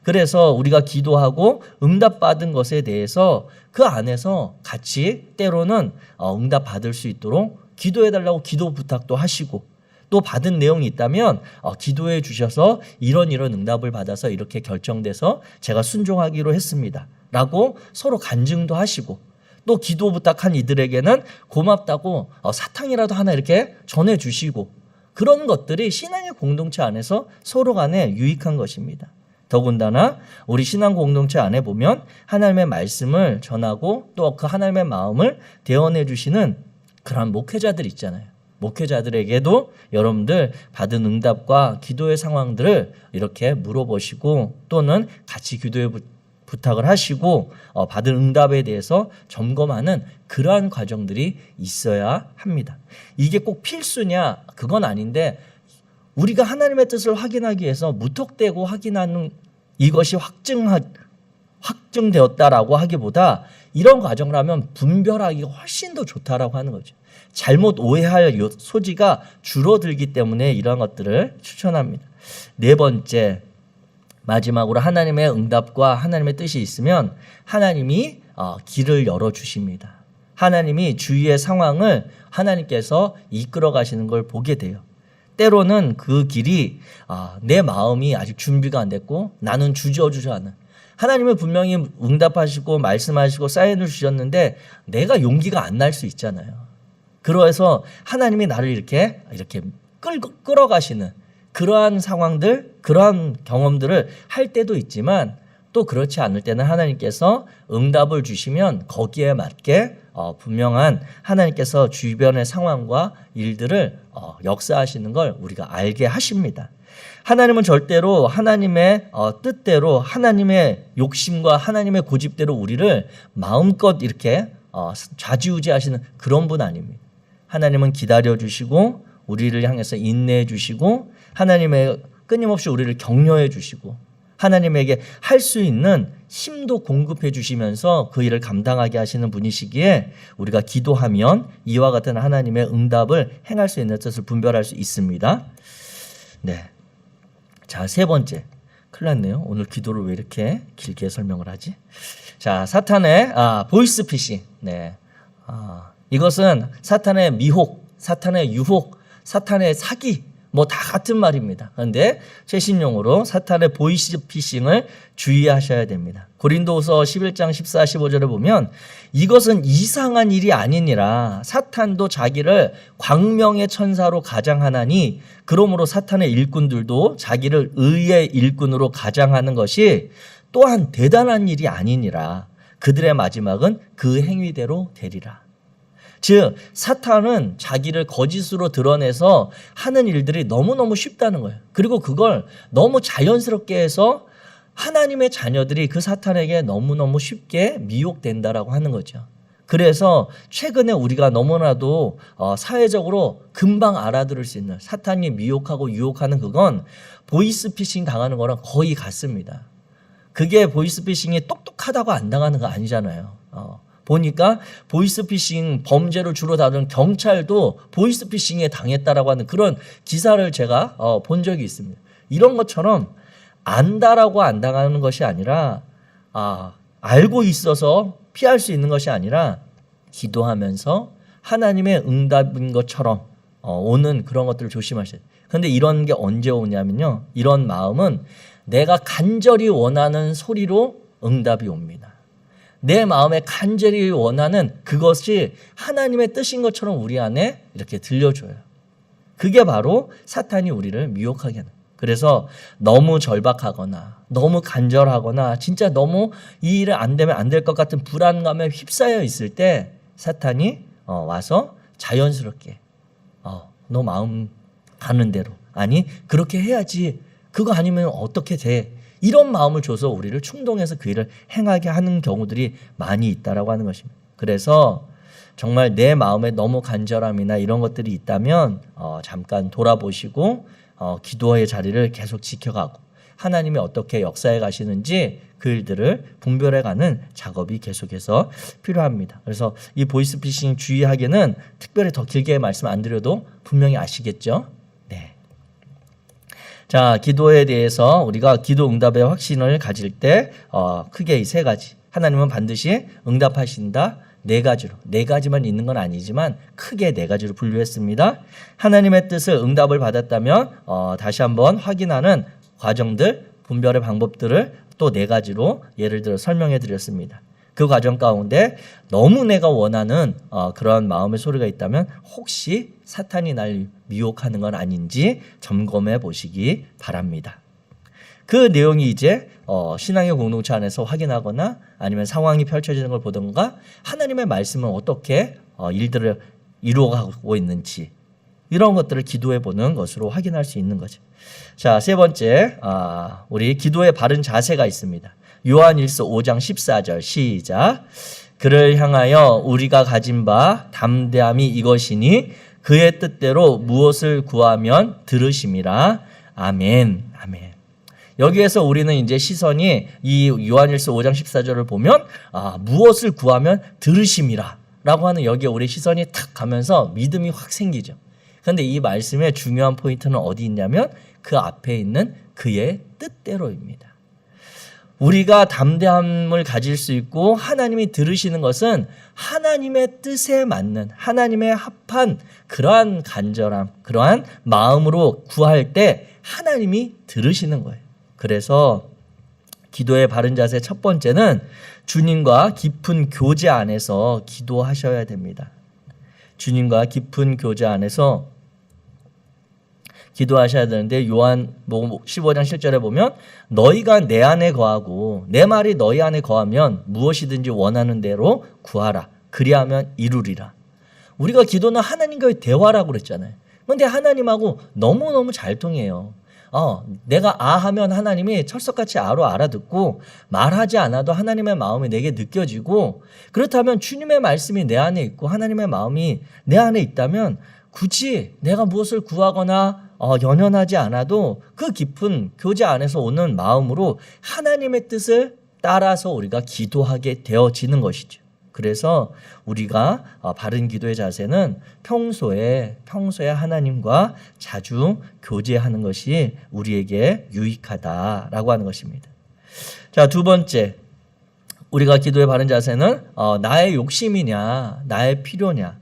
그래서 우리가 기도하고 응답받은 것에 대해서 그 안에서 같이 때로는 응답받을 수 있도록 기도해달라고 기도 부탁도 하시고, 또 받은 내용이 있다면 기도해 주셔서 이런 응답을 받아서 이렇게 결정돼서 제가 순종하기로 했습니다 라고 서로 간증도 하시고, 또 기도 부탁한 이들에게는 고맙다고 사탕이라도 하나 이렇게 전해주시고, 그런 것들이 신앙의 공동체 안에서 서로 간에 유익한 것입니다. 더군다나 우리 신앙 공동체 안에 보면 하나님의 말씀을 전하고 또 그 하나님의 마음을 대언해 주시는 그런 목회자들 있잖아요. 목회자들에게도 여러분들 받은 응답과 기도의 상황들을 이렇게 물어보시고, 또는 같이 기도해 부탁을 하시고 받은 응답에 대해서 점검하는 그러한 과정들이 있어야 합니다. 이게 꼭 필수냐? 그건 아닌데, 우리가 하나님의 뜻을 확인하기 위해서 무턱대고 확인하는 이것이 확증되었다라고 하기보다 이런 과정이라면 분별하기가 훨씬 더 좋다라고 하는 거죠. 잘못 오해할 소지가 줄어들기 때문에 이런 것들을 추천합니다. 네 번째, 마지막으로 하나님의 응답과 하나님의 뜻이 있으면 하나님이 길을 열어주십니다. 하나님이 주위의 상황을 하나님께서 이끌어 가시는 걸 보게 돼요. 때로는 그 길이 내 마음이 아직 준비가 안 됐고 나는 주저주저하는, 하나님은 분명히 응답하시고 말씀하시고 사인을 주셨는데 내가 용기가 안 날 수 있잖아요. 그래서 하나님이 나를 이렇게 끌어가시는 그러한 상황들, 그러한 경험들을 할 때도 있지만 또 그렇지 않을 때는 하나님께서 응답을 주시면 거기에 맞게 분명한 하나님께서 주변의 상황과 일들을 역사하시는 걸 우리가 알게 하십니다. 하나님은 절대로 하나님의 뜻대로 하나님의 욕심과 하나님의 고집대로 우리를 마음껏 이렇게 좌지우지하시는 그런 분 아닙니다. 하나님은 기다려주시고 우리를 향해서 인내해 주시고 하나님의 끊임없이 우리를 격려해 주시고 하나님에게 할 수 있는 힘도 공급해 주시면서 그 일을 감당하게 하시는 분이시기에 우리가 기도하면 이와 같은 하나님의 응답을 행할 수 있는 뜻을 분별할 수 있습니다. 네. 자, 세 번째. 큰일 났네요. 오늘 기도를 왜 이렇게 길게 설명을 하지? 자, 사탄의 보이스 피싱. 네. 이것은 사탄의 미혹, 사탄의 유혹, 사탄의 사기 뭐 다 같은 말입니다. 그런데 최신용어로 사탄의 보이스 피싱을 주의하셔야 됩니다. 고린도후서 11장 14, 15절에 보면 이것은 이상한 일이 아니니라 사탄도 자기를 광명의 천사로 가장하나니 그러므로 사탄의 일꾼들도 자기를 의의 일꾼으로 가장하는 것이 또한 대단한 일이 아니니라 그들의 마지막은 그 행위대로 되리라. 즉 사탄은 자기를 거짓으로 드러내서 하는 일들이 너무너무 쉽다는 거예요. 그리고 그걸 너무 자연스럽게 해서 하나님의 자녀들이 그 사탄에게 너무너무 쉽게 미혹된다라고 하는 거죠. 그래서 최근에 우리가 너무나도 사회적으로 금방 알아들을 수 있는 사탄이 미혹하고 유혹하는 그건 보이스피싱 당하는 거랑 거의 같습니다. 그게 보이스피싱이 똑똑하다고 안 당하는 거 아니잖아요. 보니까 보이스피싱 범죄를 주로 다루는 경찰도 보이스피싱에 당했다라고 하는 그런 기사를 제가 본 적이 있습니다. 이런 것처럼 안다라고 안 당하는 것이 아니라 알고 있어서 피할 수 있는 것이 아니라 기도하면서 하나님의 응답인 것처럼 오는 그런 것들을 조심하셔야 돼요. 그런데 이런 게 언제 오냐면요. 이런 마음은 내가 간절히 원하는 소리로 응답이 옵니다. 내 마음에 간절히 원하는 그것이 하나님의 뜻인 것처럼 우리 안에 이렇게 들려줘요. 그게 바로 사탄이 우리를 미혹하게 하는 거예요. 그래서 너무 절박하거나 너무 간절하거나 진짜 너무 이 일을 안 되면 안 될 것 같은 불안감에 휩싸여 있을 때 사탄이 와서 자연스럽게 너 마음 가는 대로 아니 그렇게 해야지 그거 아니면 어떻게 돼 이런 마음을 줘서 우리를 충동해서 그 일을 행하게 하는 경우들이 많이 있다라고 하는 것입니다. 그래서 정말 내 마음에 너무 간절함이나 이런 것들이 있다면 잠깐 돌아보시고 기도의 자리를 계속 지켜가고 하나님이 어떻게 역사해 가시는지 그 일들을 분별해가는 작업이 계속해서 필요합니다. 그래서 이 보이스피싱 주의하기는 특별히 더 길게 말씀 안 드려도 분명히 아시겠죠? 네. 자, 기도에 대해서 우리가 기도 응답의 확신을 가질 때 크게 이 세 가지. 하나님은 반드시 응답하신다. 네 가지로. 네 가지만 있는 건 아니지만 크게 네 가지로 분류했습니다. 하나님의 뜻을 응답을 받았다면 다시 한번 확인하는 과정들, 분별의 방법들을 또 네 가지로 예를 들어 설명해 드렸습니다. 그 과정 가운데 너무 내가 원하는 그런 마음의 소리가 있다면 혹시 사탄이 날 미혹하는 건 아닌지 점검해 보시기 바랍니다. 그 내용이 이제 신앙의 공동체 안에서 확인하거나 아니면 상황이 펼쳐지는 걸 보던가 하나님의 말씀은 어떻게 일들을 이루어가고 있는지 이런 것들을 기도해 보는 것으로 확인할 수 있는 거죠. 자, 세 번째 우리 기도의 바른 자세가 있습니다. 요한일서 5장 14절 시작. 그를 향하여 우리가 가진 바 담대함이 이것이니 그의 뜻대로 무엇을 구하면 들으심이라. 아멘. 아멘. 여기에서 우리는 이제 시선이 이 요한일서 5장 14절을 보면 무엇을 구하면 들으심이라 라고 하는 여기에 우리 시선이 탁 가면서 믿음이 확 생기죠. 그런데 이 말씀의 중요한 포인트는 어디 있냐면 그 앞에 있는 그의 뜻대로입니다. 우리가 담대함을 가질 수 있고 하나님이 들으시는 것은 하나님의 뜻에 맞는 하나님의 합한 그러한 간절함, 그러한 마음으로 구할 때 하나님이 들으시는 거예요. 그래서 기도의 바른 자세 첫 번째는 주님과 깊은 교제 안에서 기도하셔야 됩니다. 주님과 깊은 교제 안에서 기도하셔야 되는데 요한 15장 7절에 보면 너희가 내 안에 거하고 내 말이 너희 안에 거하면 무엇이든지 원하는 대로 구하라. 그리하면 이루리라. 우리가 기도는 하나님과의 대화라고 그랬잖아요. 그런데 하나님하고 너무너무 잘 통해요. 내가 하면 하나님이 철석같이 아로 알아듣고 말하지 않아도 하나님의 마음이 내게 느껴지고, 그렇다면 주님의 말씀이 내 안에 있고 하나님의 마음이 내 안에 있다면 굳이 내가 무엇을 구하거나 연연하지 않아도 그 깊은 교제 안에서 오는 마음으로 하나님의 뜻을 따라서 우리가 기도하게 되어지는 것이죠. 그래서 우리가 바른 기도의 자세는 평소에 하나님과 자주 교제하는 것이 우리에게 유익하다라고 하는 것입니다. 자, 두 번째, 우리가 기도의 바른 자세는 나의 욕심이냐 나의 필요냐.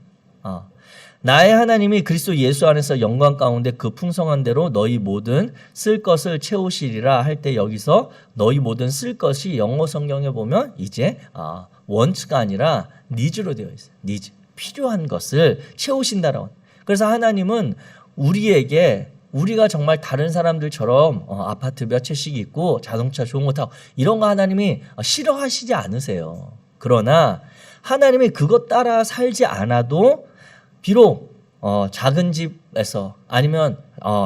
나의 하나님이 그리스도 예수 안에서 영광 가운데 그 풍성한 대로 너희 모든 쓸 것을 채우시리라 할 때, 여기서 너희 모든 쓸 것이 영어 성경에 보면 이제 want가 아니라 needs로 되어 있어요. needs, 필요한 것을 채우신다라고. 그래서 하나님은 우리가 정말 다른 사람들처럼 아파트 몇 채씩 있고 자동차 좋은 거 타고 이런 거 하나님이 싫어하시지 않으세요. 그러나 하나님이 그것 따라 살지 않아도 비록 작은 집에서 아니면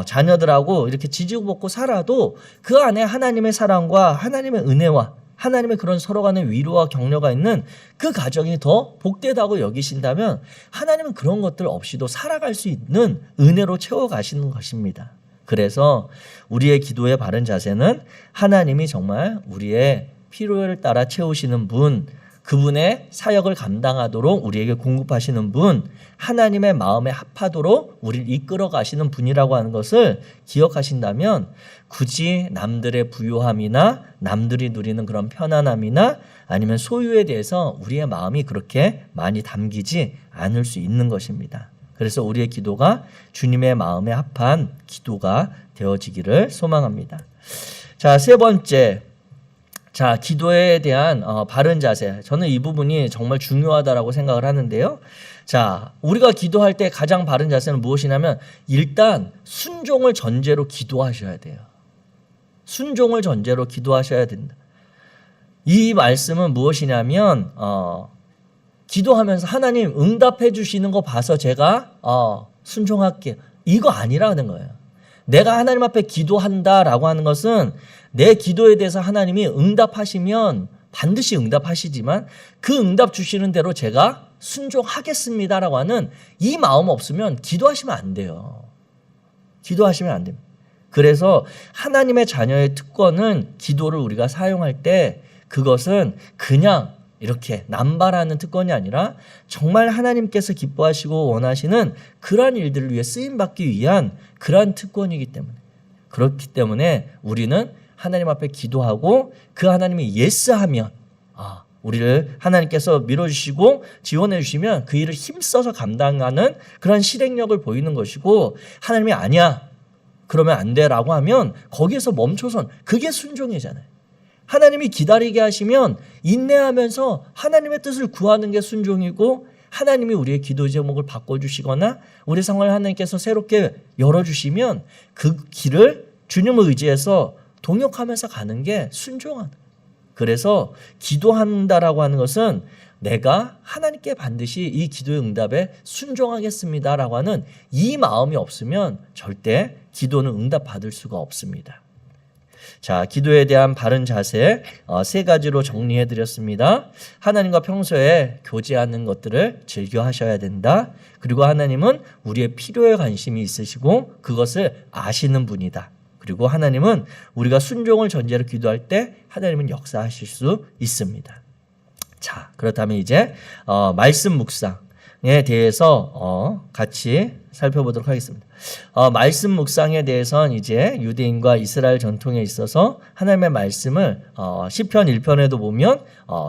자녀들하고 이렇게 지지고 볶고 살아도 그 안에 하나님의 사랑과 하나님의 은혜와 하나님의 그런 서로 간의 위로와 격려가 있는 그 가정이 더 복되다고 여기신다면 하나님은 그런 것들 없이도 살아갈 수 있는 은혜로 채워가시는 것입니다. 그래서 우리의 기도의 바른 자세는 하나님이 정말 우리의 필요를 따라 채우시는 분, 그분의 사역을 감당하도록 우리에게 공급하시는 분, 하나님의 마음에 합하도록 우리를 이끌어 가시는 분이라고 하는 것을 기억하신다면 굳이 남들의 부유함이나 남들이 누리는 그런 편안함이나 아니면 소유에 대해서 우리의 마음이 그렇게 많이 담기지 않을 수 있는 것입니다. 그래서 우리의 기도가 주님의 마음에 합한 기도가 되어지기를 소망합니다. 자, 세 번째, 기도에 대한 바른 자세. 저는 이 부분이 정말 중요하다라고 생각을 하는데요. 자, 우리가 기도할 때 가장 바른 자세는 무엇이냐면 일단 순종을 전제로 기도하셔야 돼요. 순종을 전제로 기도하셔야 된다. 이 말씀은 무엇이냐면 기도하면서 하나님 응답해 주시는 거 봐서 제가 순종할게요. 이거 아니라는 거예요. 내가 하나님 앞에 기도한다라고 하는 것은 내 기도에 대해서 하나님이 응답하시면 반드시 응답하시지만 그 응답 주시는 대로 제가 순종하겠습니다라고 하는 이 마음 없으면 기도하시면 안 돼요. 기도하시면 안 됩니다. 그래서 하나님의 자녀의 특권은 기도를 우리가 사용할 때 그것은 그냥 이렇게 남발하는 특권이 아니라 정말 하나님께서 기뻐하시고 원하시는 그러한 일들을 위해 쓰임받기 위한 그러한 특권이기 때문에, 그렇기 때문에 우리는 하나님 앞에 기도하고 그 하나님이 예스하면 우리를 하나님께서 밀어주시고 지원해 주시면 그 일을 힘써서 감당하는 그런 실행력을 보이는 것이고, 하나님이 아니야 그러면 안 돼라고 하면 거기에서 멈춰선 그게 순종이잖아요. 하나님이 기다리게 하시면 인내하면서 하나님의 뜻을 구하는 게 순종이고, 하나님이 우리의 기도 제목을 바꿔주시거나 우리 상황을 하나님께서 새롭게 열어주시면 그 길을 주님을 의지해서 동역하면서 가는 게 순종하는. 그래서 기도한다라고 하는 것은 내가 하나님께 반드시 이 기도의 응답에 순종하겠습니다라고 하는 이 마음이 없으면 절대 기도는 응답받을 수가 없습니다. 자, 기도에 대한 바른 자세 세 가지로 정리해 드렸습니다. 하나님과 평소에 교제하는 것들을 즐겨 하셔야 된다. 그리고 하나님은 우리의 필요에 관심이 있으시고 그것을 아시는 분이다. 그리고 하나님은 우리가 순종을 전제로 기도할 때 하나님은 역사하실 수 있습니다. 자, 그렇다면 이제 말씀 묵상에 대해서 같이 살펴보도록 하겠습니다. 말씀 묵상에 대해서는 이제 유대인과 이스라엘 전통에 있어서 하나님의 말씀을 시편 1편에도 보면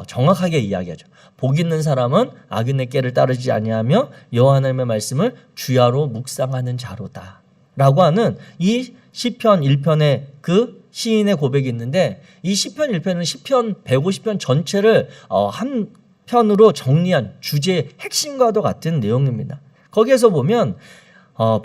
정확하게 이야기하죠. 복 있는 사람은 악인의 꾀를 따르지 아니하며 여호와 하나님의 말씀을 주야로 묵상하는 자로다 라고 하는 이 시편 1편의 그 시인의 고백이 있는데 이 시편 1편은 시편 150편 전체를 한 편으로 정리한 주제의 핵심과도 같은 내용입니다. 거기에서 보면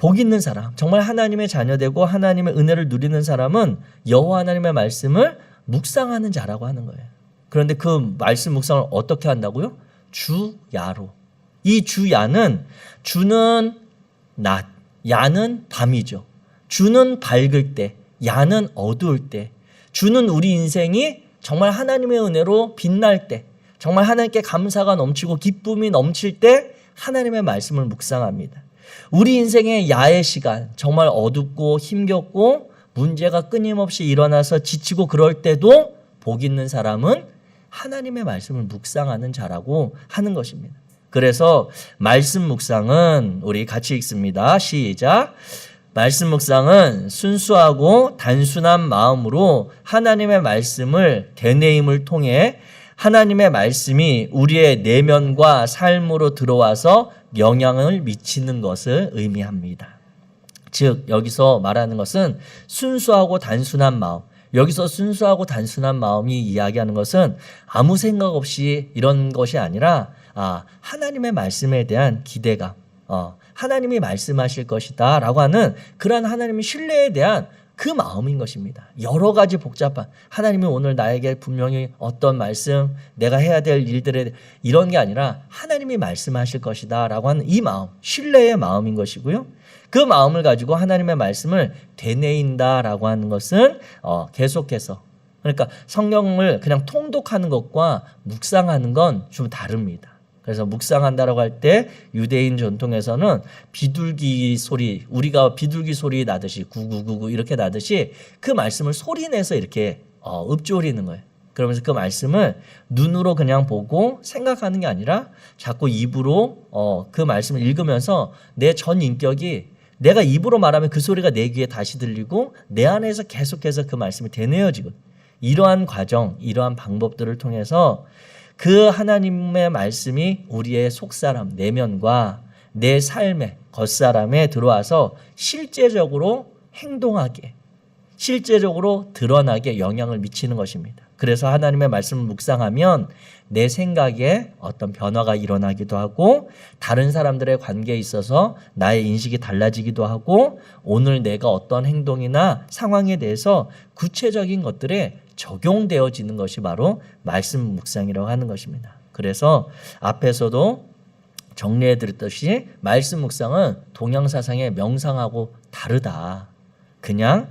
복 있는 사람, 정말 하나님의 자녀되고 하나님의 은혜를 누리는 사람은 여호와 하나님의 말씀을 묵상하는 자라고 하는 거예요. 그런데 그 말씀 묵상을 어떻게 한다고요? 주야로. 이 주야는 주는 낮, 야는 밤이죠. 주는 밝을 때, 야는 어두울 때, 주는 우리 인생이 정말 하나님의 은혜로 빛날 때, 정말 하나님께 감사가 넘치고 기쁨이 넘칠 때 하나님의 말씀을 묵상합니다. 우리 인생의 야의 시간, 정말 어둡고 힘겹고 문제가 끊임없이 일어나서 지치고 그럴 때도 복 있는 사람은 하나님의 말씀을 묵상하는 자라고 하는 것입니다. 그래서 말씀 묵상은 우리 같이 읽습니다. 시작. 말씀 묵상은 순수하고 단순한 마음으로 하나님의 말씀을 되뇌임을 통해 하나님의 말씀이 우리의 내면과 삶으로 들어와서 영향을 미치는 것을 의미합니다. 즉 여기서 말하는 것은 순수하고 단순한 마음, 여기서 순수하고 단순한 마음이 이야기하는 것은 아무 생각 없이 이런 것이 아니라 하나님의 말씀에 대한 기대감, 하나님이 말씀하실 것이다 라고 하는 그러한 하나님의 신뢰에 대한 그 마음인 것입니다. 여러 가지 복잡한 하나님이 오늘 나에게 분명히 어떤 말씀, 내가 해야 될 일들에 이런 게 아니라 하나님이 말씀하실 것이다 라고 하는 이 마음, 신뢰의 마음인 것이고요. 그 마음을 가지고 하나님의 말씀을 되뇌인다 라고 하는 것은 계속해서, 그러니까 성경을 그냥 통독하는 것과 묵상하는 건 좀 다릅니다. 그래서 묵상한다라고 할 때 유대인 전통에서는 비둘기 소리, 우리가 비둘기 소리 나듯이 구구구구 이렇게 나듯이 그 말씀을 소리내서 이렇게 읊조리는 거예요. 그러면서 그 말씀을 눈으로 그냥 보고 생각하는 게 아니라 자꾸 입으로 그 말씀을 읽으면서 내 전 인격이 내가 입으로 말하면 그 소리가 내 귀에 다시 들리고 내 안에서 계속해서 그 말씀이 되뇌어지거든요. 이러한 과정, 이러한 방법들을 통해서 그 하나님의 말씀이 우리의 속사람, 내면과 내 삶의 겉사람에 들어와서 실제적으로 행동하게, 실제적으로 드러나게 영향을 미치는 것입니다. 그래서 하나님의 말씀을 묵상하면 내 생각에 어떤 변화가 일어나기도 하고 다른 사람들의 관계에 있어서 나의 인식이 달라지기도 하고 오늘 내가 어떤 행동이나 상황에 대해서 구체적인 것들에 적용되어지는 것이 바로 말씀 묵상이라고 하는 것입니다. 그래서 앞에서도 정리해 드렸듯이 말씀 묵상은 동양사상의 명상하고 다르다. 그냥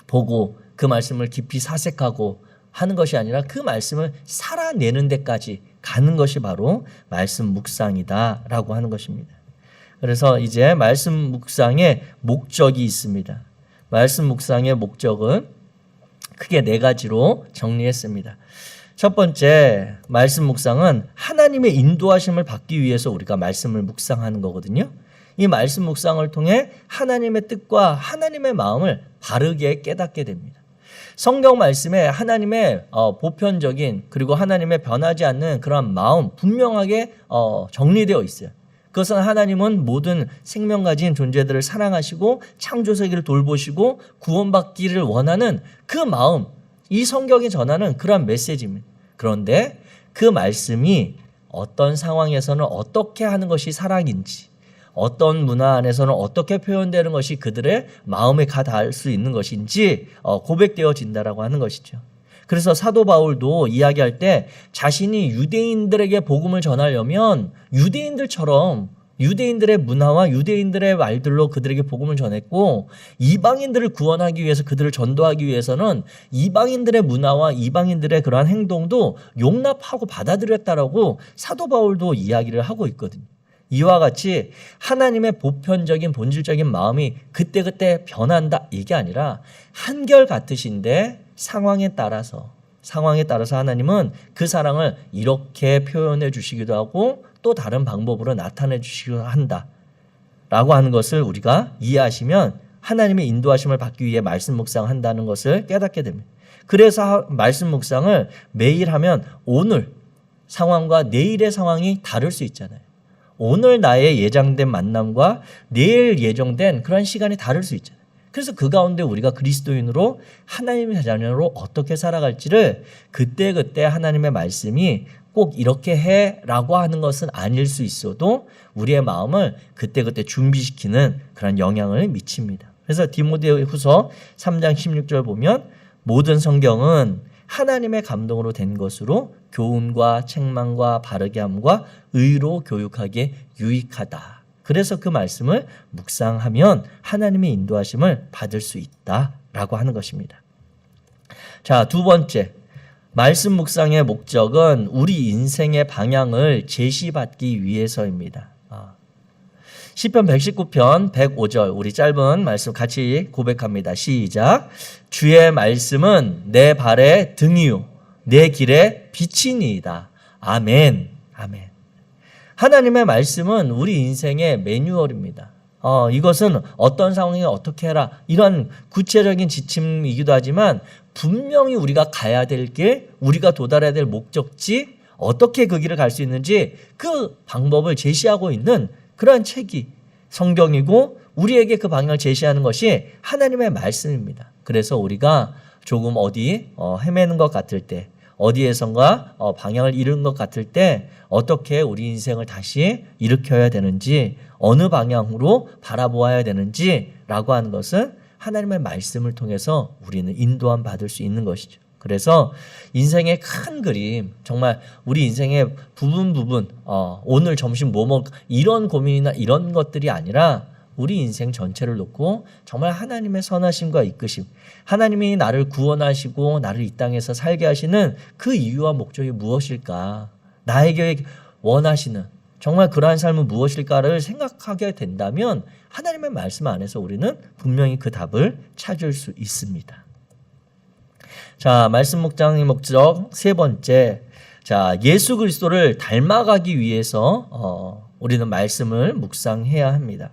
보고 그 말씀을 깊이 사색하고 하는 것이 아니라 그 말씀을 살아내는 데까지 가는 것이 바로 말씀 묵상이다라고 하는 것입니다. 그래서 이제 말씀 묵상의 목적이 있습니다. 말씀 묵상의 목적은 크게 네 가지로 정리했습니다. 첫 번째, 말씀 묵상은 하나님의 인도하심을 받기 위해서 우리가 말씀을 묵상하는 거거든요. 이 말씀 묵상을 통해 하나님의 뜻과 하나님의 마음을 바르게 깨닫게 됩니다. 성경 말씀에 하나님의 보편적인 그리고 하나님의 변하지 않는 그런 마음 분명하게 정리되어 있어요. 그것은 하나님은 모든 생명 가진 존재들을 사랑하시고 창조세계를 돌보시고 구원받기를 원하는 그 마음, 이 성경이 전하는 그런 메시지입니다. 그런데 그 말씀이 어떤 상황에서는 어떻게 하는 것이 사랑인지, 어떤 문화 안에서는 어떻게 표현되는 것이 그들의 마음에 가 닿을 수 있는 것인지 고백되어진다라고 하는 것이죠. 그래서 사도 바울도 이야기할 때 자신이 유대인들에게 복음을 전하려면 유대인들처럼 유대인들의 문화와 유대인들의 말들로 그들에게 복음을 전했고 이방인들을 구원하기 위해서 그들을 전도하기 위해서는 이방인들의 문화와 이방인들의 그러한 행동도 용납하고 받아들였다라고 사도 바울도 이야기를 하고 있거든요. 이와 같이 하나님의 보편적인 본질적인 마음이 그때그때 변한다 이게 아니라 한결같으신데 상황에 따라서 하나님은 그 사랑을 이렇게 표현해 주시기도 하고 또 다른 방법으로 나타내 주시기도 한다 라고 하는 것을 우리가 이해하시면 하나님의 인도하심을 받기 위해 말씀 묵상한다는 것을 깨닫게 됩니다. 그래서 말씀 묵상을 매일 하면 오늘 상황과 내일의 상황이 다를 수 있잖아요. 오늘 나의 예정된 만남과 내일 예정된 그런 시간이 다를 수 있잖아요. 그래서 그 가운데 우리가 그리스도인으로 하나님의 자녀로 어떻게 살아갈지를 그때그때 하나님의 말씀이 꼭 이렇게 해라고 하는 것은 아닐 수 있어도 우리의 마음을 그때그때 준비시키는 그런 영향을 미칩니다. 그래서 디모데후서 3장 16절 보면 모든 성경은 하나님의 감동으로 된 것으로 교훈과 책망과 바르게 함과 의로 교육하기에 유익하다. 그래서 그 말씀을 묵상하면 하나님의 인도하심을 받을 수 있다라고 하는 것입니다. 자, 두 번째. 말씀 묵상의 목적은 우리 인생의 방향을 제시받기 위해서입니다. 시편 119편 105절 우리 짧은 말씀 같이 고백합니다. 시작. 주의 말씀은 내 발의 등이요 내 길의 빛이니이다. 아멘. 아멘. 하나님의 말씀은 우리 인생의 매뉴얼입니다. 이것은 어떤 상황에 어떻게 해라 이런 구체적인 지침이기도 하지만 분명히 우리가 가야 될 길, 우리가 도달해야 될 목적지, 어떻게 그 길을 갈 수 있는지 그 방법을 제시하고 있는 그러한 책이 성경이고 우리에게 그 방향을 제시하는 것이 하나님의 말씀입니다. 그래서 우리가 조금 어디 헤매는 것 같을 때 어디에선가 방향을 잃은 것 같을 때 어떻게 우리 인생을 다시 일으켜야 되는지 어느 방향으로 바라보아야 되는지라고 하는 것은 하나님의 말씀을 통해서 우리는 인도함 받을 수 있는 것이죠. 그래서 인생의 큰 그림, 정말 우리 인생의 부분 오늘 점심 뭐 먹을까 이런 고민이나 이런 것들이 아니라 우리 인생 전체를 놓고 정말 하나님의 선하심과 이끄심, 하나님이 나를 구원하시고 나를 이 땅에서 살게 하시는 그 이유와 목적이 무엇일까? 나에게 원하시는 정말 그러한 삶은 무엇일까를 생각하게 된다면 하나님의 말씀 안에서 우리는 분명히 그 답을 찾을 수 있습니다. 자, 말씀 묵상의 목적 세 번째. 자, 예수 그리스도를 닮아가기 위해서 우리는 말씀을 묵상해야 합니다.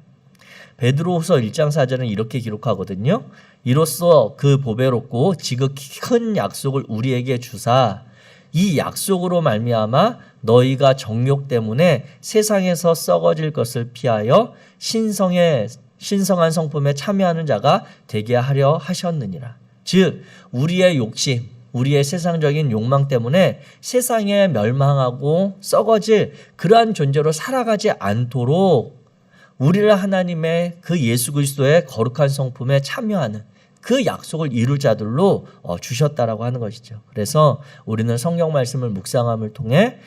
베드로후서 1장 4절은 이렇게 기록하거든요. 이로써 그 보배롭고 지극히 큰 약속을 우리에게 주사 이 약속으로 말미암아 너희가 정욕 때문에 세상에서 썩어질 것을 피하여 신성한 성품에 참여하는 자가 되게 하려 하셨느니라. 즉 우리의 욕심, 우리의 세상적인 욕망 때문에 세상에 멸망하고 썩어질 그러한 존재로 살아가지 않도록 우리를 하나님의 그 예수 그리스도의 거룩한 성품에 참여하는 그 약속을 이룰 자들로 주셨다라고 하는 것이죠. 그래서 우리는 성경 말씀을 묵상함을 통해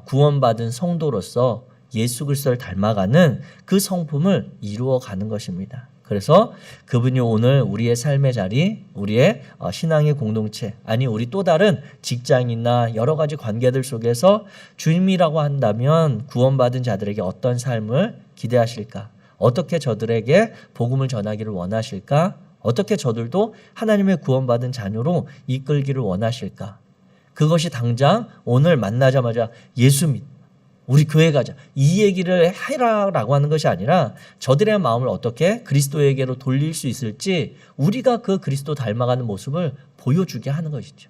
구원받은 성도로서 예수 그리스도를 닮아가는 그 성품을 이루어가는 것입니다. 그래서 그분이 오늘 우리의 삶의 자리, 우리의 신앙의 공동체, 아니 우리 또 다른 직장이나 여러 가지 관계들 속에서 주님이라고 한다면 구원받은 자들에게 어떤 삶을 기대하실까? 어떻게 저들에게 복음을 전하기를 원하실까? 어떻게 저들도 하나님의 구원받은 자녀로 이끌기를 원하실까? 그것이 당장 오늘 만나자마자 예수 믿, 우리 교회 가자 이 얘기를 해라라고 하는 것이 아니라 저들의 마음을 어떻게 그리스도에게로 돌릴 수 있을지 우리가 그 그리스도 닮아가는 모습을 보여주게 하는 것이죠.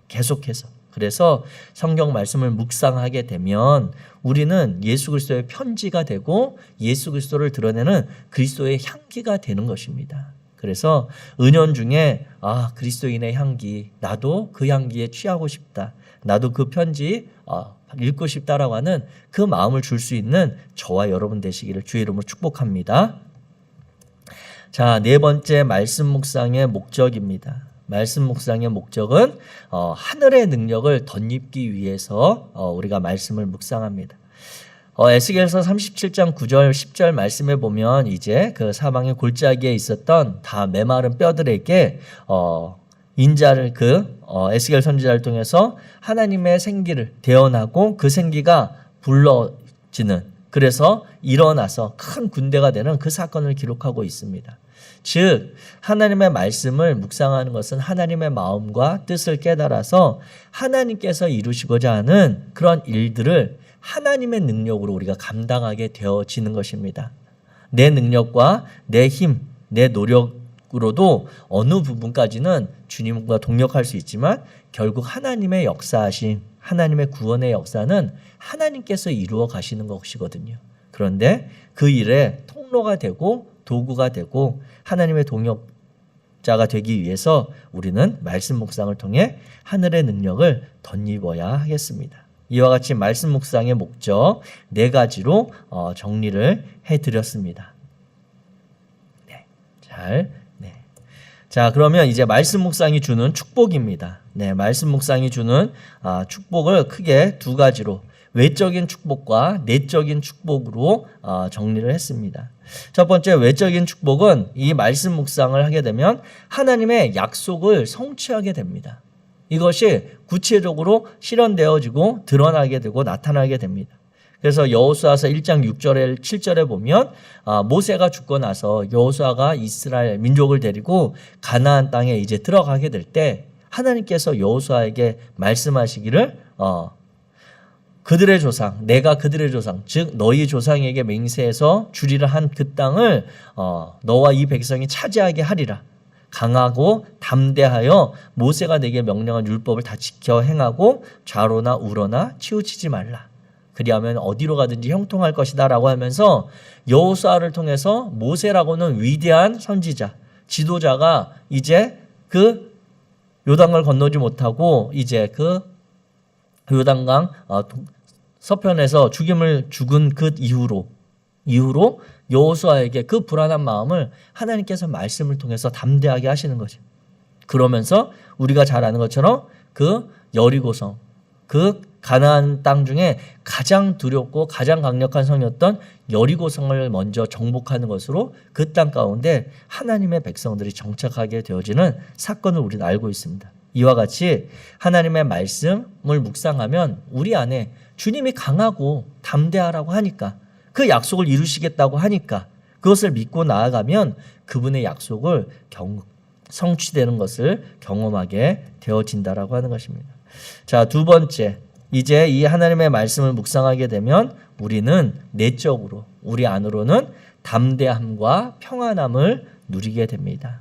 계속해서. 그래서 성경 말씀을 묵상하게 되면 우리는 예수 그리스도의 편지가 되고 예수 그리스도를 드러내는 그리스도의 향기가 되는 것입니다. 그래서 은연중에 그리스도인의 향기, 나도 그 향기에 취하고 싶다. 나도 그 편지 읽고 싶다라고 하는 그 마음을 줄 수 있는 저와 여러분 되시기를 주의 이름으로 축복합니다. 자, 네 번째 말씀 묵상의 목적입니다. 말씀 묵상의 목적은 하늘의 능력을 덧입기 위해서 우리가 말씀을 묵상합니다. 에스겔서 37장 9절 10절 말씀에 보면 이제 그 사방의 골짜기에 있었던 다 메마른 뼈들에게 인자를 에스겔 선지자를 통해서 하나님의 생기를 대언하고 그 생기가 불러지는, 그래서 일어나서 큰 군대가 되는 그 사건을 기록하고 있습니다. 즉 하나님의 말씀을 묵상하는 것은 하나님의 마음과 뜻을 깨달아서 하나님께서 이루시고자 하는 그런 일들을 하나님의 능력으로 우리가 감당하게 되어지는 것입니다. 내 능력과 내 힘, 내 노력으로도 어느 부분까지는 주님과 동력할 수 있지만 결국 하나님의 역사하심, 하나님의 구원의 역사는 하나님께서 이루어 가시는 것이거든요. 그런데 그 일에 통로가 되고 도구가 되고 하나님의 동역자가 되기 위해서 우리는 말씀 묵상을 통해 하늘의 능력을 덧입어야 하겠습니다. 이와 같이 말씀 묵상의 목적 4가지로 정리를 해드렸습니다. 자, 그러면 이제 말씀 묵상이 주는 축복입니다. 말씀 묵상이 주는 축복을 크게 2가지로 외적인 축복과 내적인 축복으로 정리를 했습니다. 첫 번째 외적인 축복은 이 말씀 묵상을 하게 되면 하나님의 약속을 성취하게 됩니다. 이것이 구체적으로 실현되어지고 드러나게 되고 나타나게 됩니다. 그래서 여호수아서 1장 6절에 7절에 보면 모세가 죽고 나서 여호수아가 이스라엘 민족을 데리고 가나안 땅에 이제 들어가게 될 때 하나님께서 여호수아에게 말씀하시기를 그들의 조상, 내가 그들의 조상, 즉 너희 조상에게 맹세해서 주리라 한 그 땅을 너와 이 백성이 차지하게 하리라. 강하고 담대하여 모세가 내게 명령한 율법을 다 지켜 행하고 좌로나 우로나 치우치지 말라. 그리하면 어디로 가든지 형통할 것이다 라고 하면서 여호수아를 통해서 모세라고는 위대한 선지자, 지도자가 이제 그 요단강을 건너지 못하고 이제 그 요단강 서편에서 죽은 그 이후로 여호수아에게 그 불안한 마음을 하나님께서 말씀을 통해서 담대하게 하시는 거죠. 그러면서 우리가 잘 아는 것처럼 그 여리고성, 그 가나안 땅 중에 가장 두렵고 가장 강력한 성이었던 여리고성을 먼저 정복하는 것으로 그 땅 가운데 하나님의 백성들이 정착하게 되어지는 사건을 우리는 알고 있습니다. 이와 같이 하나님의 말씀을 묵상하면 우리 안에 주님이 강하고 담대하라고 하니까 그 약속을 이루시겠다고 하니까 그것을 믿고 나아가면 그분의 약속을 성취되는 것을 경험하게 되어진다라고 하는 것입니다. 자, 2번째, 이제 이 하나님의 말씀을 묵상하게 되면 우리는 내적으로 우리 안으로는 담대함과 평안함을 누리게 됩니다.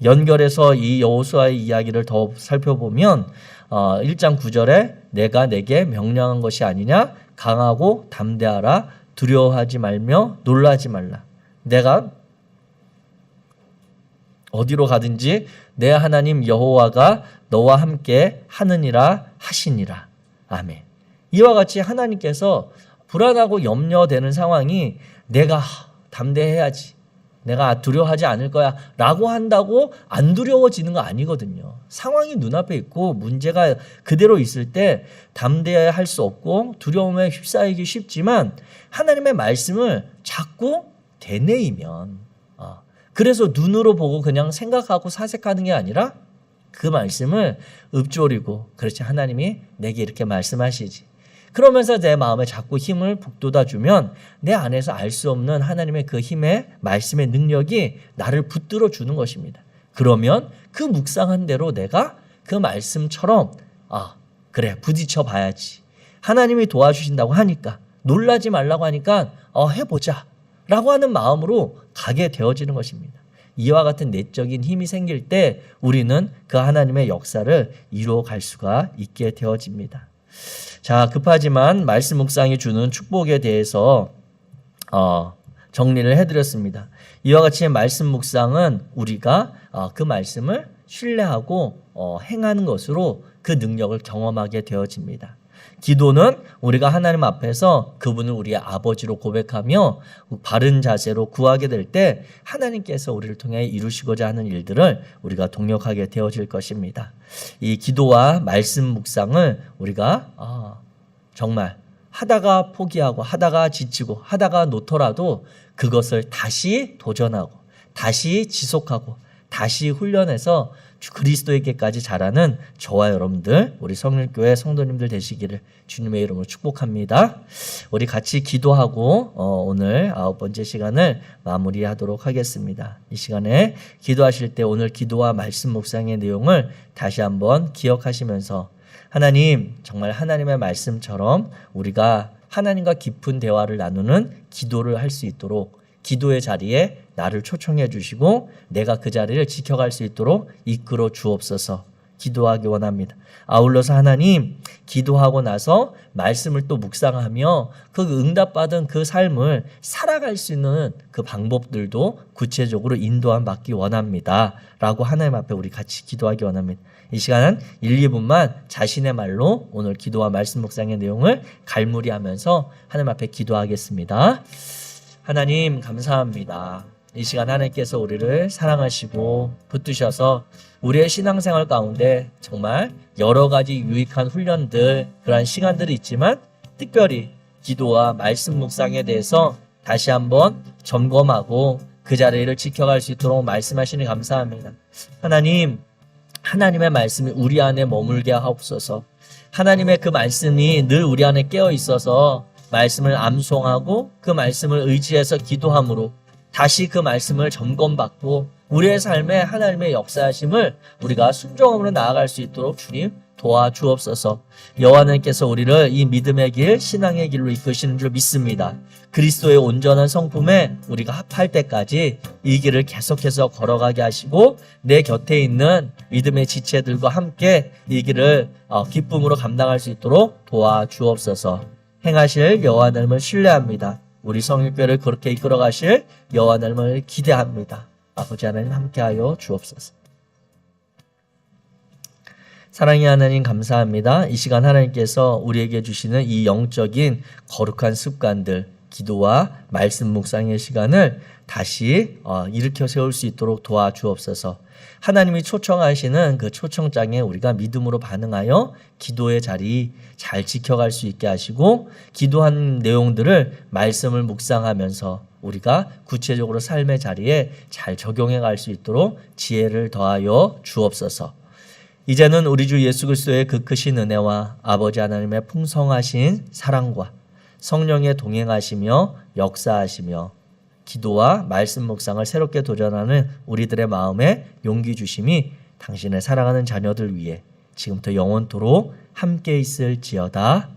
연결해서 이 여호수아의 이야기를 더 살펴보면 1장 9절에 내가 내게 명령한 것이 아니냐 강하고 담대하라 두려워하지 말며 놀라지 말라. 내가 어디로 가든지 내 하나님 여호와가 너와 함께 하느니라 하시니라. 아멘. 이와 같이 하나님께서 불안하고 염려되는 상황이 내가 담대해야지, 내가 두려워하지 않을 거야 라고 한다고 안 두려워지는 거 아니거든요. 상황이 눈앞에 있고 문제가 그대로 있을 때 담대할 수 없고 두려움에 휩싸이기 쉽지만 하나님의 말씀을 자꾸 되뇌이면 그래서 눈으로 보고 그냥 생각하고 사색하는 게 아니라 그 말씀을 읊조리고 그렇지 하나님이 내게 이렇게 말씀하시지. 그러면서 내 마음에 자꾸 힘을 북돋아주면 내 안에서 알 수 없는 하나님의 그 힘의 말씀의 능력이 나를 붙들어 주는 것입니다. 그러면 그 묵상한 대로 내가 그 말씀처럼 그래 부딪혀 봐야지. 하나님이 도와주신다고 하니까 놀라지 말라고 하니까 해보자 라고 하는 마음으로 가게 되어지는 것입니다. 이와 같은 내적인 힘이 생길 때 우리는 그 하나님의 역사를 이루어갈 수가 있게 되어집니다. 자, 급하지만 말씀 묵상이 주는 축복에 대해서 정리를 해드렸습니다. 이와 같이 말씀 묵상은 우리가 그 말씀을 신뢰하고 행하는 것으로 그 능력을 경험하게 되어집니다. 기도는 우리가 하나님 앞에서 그분을 우리의 아버지로 고백하며 바른 자세로 구하게 될 때 하나님께서 우리를 통해 이루시고자 하는 일들을 우리가 동력하게 되어질 것입니다. 이 기도와 말씀 묵상을 우리가 정말 하다가 포기하고 하다가 지치고 하다가 놓더라도 그것을 다시 도전하고 다시 지속하고 다시 훈련해서 그리스도에게까지 자라는 저와 여러분들 우리 성령교회 성도님들 되시기를 주님의 이름으로 축복합니다. 우리 같이 기도하고 오늘 9번째 시간을 마무리하도록 하겠습니다. 이 시간에 기도하실 때 오늘 기도와 말씀 묵상의 내용을 다시 한번 기억하시면서 하나님 정말 하나님의 말씀처럼 우리가 하나님과 깊은 대화를 나누는 기도를 할 수 있도록 기도의 자리에 나를 초청해 주시고 내가 그 자리를 지켜갈 수 있도록 이끌어 주옵소서. 기도하기 원합니다. 아울러서 하나님, 기도하고 나서 말씀을 또 묵상하며 그 응답받은 그 삶을 살아갈 수 있는 그 방법들도 구체적으로 인도함 받기 원합니다. 라고 하나님 앞에 우리 같이 기도하기 원합니다. 이 시간은 1, 2분만 자신의 말로 오늘 기도와 말씀 묵상의 내용을 갈무리하면서 하나님 앞에 기도하겠습니다. 하나님 감사합니다. 이 시간 하나님께서 우리를 사랑하시고 붙드셔서 우리의 신앙생활 가운데 정말 여러 가지 유익한 훈련들, 그러한 시간들이 있지만 특별히 기도와 말씀 묵상에 대해서 다시 한번 점검하고 그 자리를 지켜갈 수 있도록 말씀하시니 감사합니다. 하나님, 하나님의 말씀이 우리 안에 머물게 하옵소서. 하나님의 그 말씀이 늘 우리 안에 깨어 있어서 말씀을 암송하고 그 말씀을 의지해서 기도함으로 다시 그 말씀을 점검받고 우리의 삶에 하나님의 역사하심을 우리가 순종함으로 나아갈 수 있도록 주님 도와주옵소서. 여호와 하나님께서 우리를 이 믿음의 길, 신앙의 길로 이끄시는 줄 믿습니다. 그리스도의 온전한 성품에 우리가 합할 때까지 이 길을 계속해서 걸어가게 하시고 내 곁에 있는 믿음의 지체들과 함께 이 길을 기쁨으로 감당할 수 있도록 도와주옵소서. 행하실 여호와 하나님을 신뢰합니다. 우리 성일교회를 그렇게 이끌어 가실 여호와 하나님을 기대합니다. 아버지 하나님 함께하여 주옵소서. 사랑의 하나님 감사합니다. 이 시간 하나님께서 우리에게 주시는 이 영적인 거룩한 습관들, 기도와 말씀 묵상의 시간을 다시 일으켜 세울 수 있도록 도와주옵소서. 하나님이 초청하시는 그 초청장에 우리가 믿음으로 반응하여 기도의 자리 잘 지켜갈 수 있게 하시고 기도한 내용들을 말씀을 묵상하면서 우리가 구체적으로 삶의 자리에 잘 적용해 갈 수 있도록 지혜를 더하여 주옵소서. 이제는 우리 주 예수 그리스도의 그 크신 은혜와 아버지 하나님의 풍성하신 사랑과 성령의 동행하시며 역사하시며 기도와 말씀 묵상을 새롭게 도전하는 우리들의 마음에 용기 주심이 당신의 사랑하는 자녀들 위해 지금부터 영원토록 함께 있을지어다.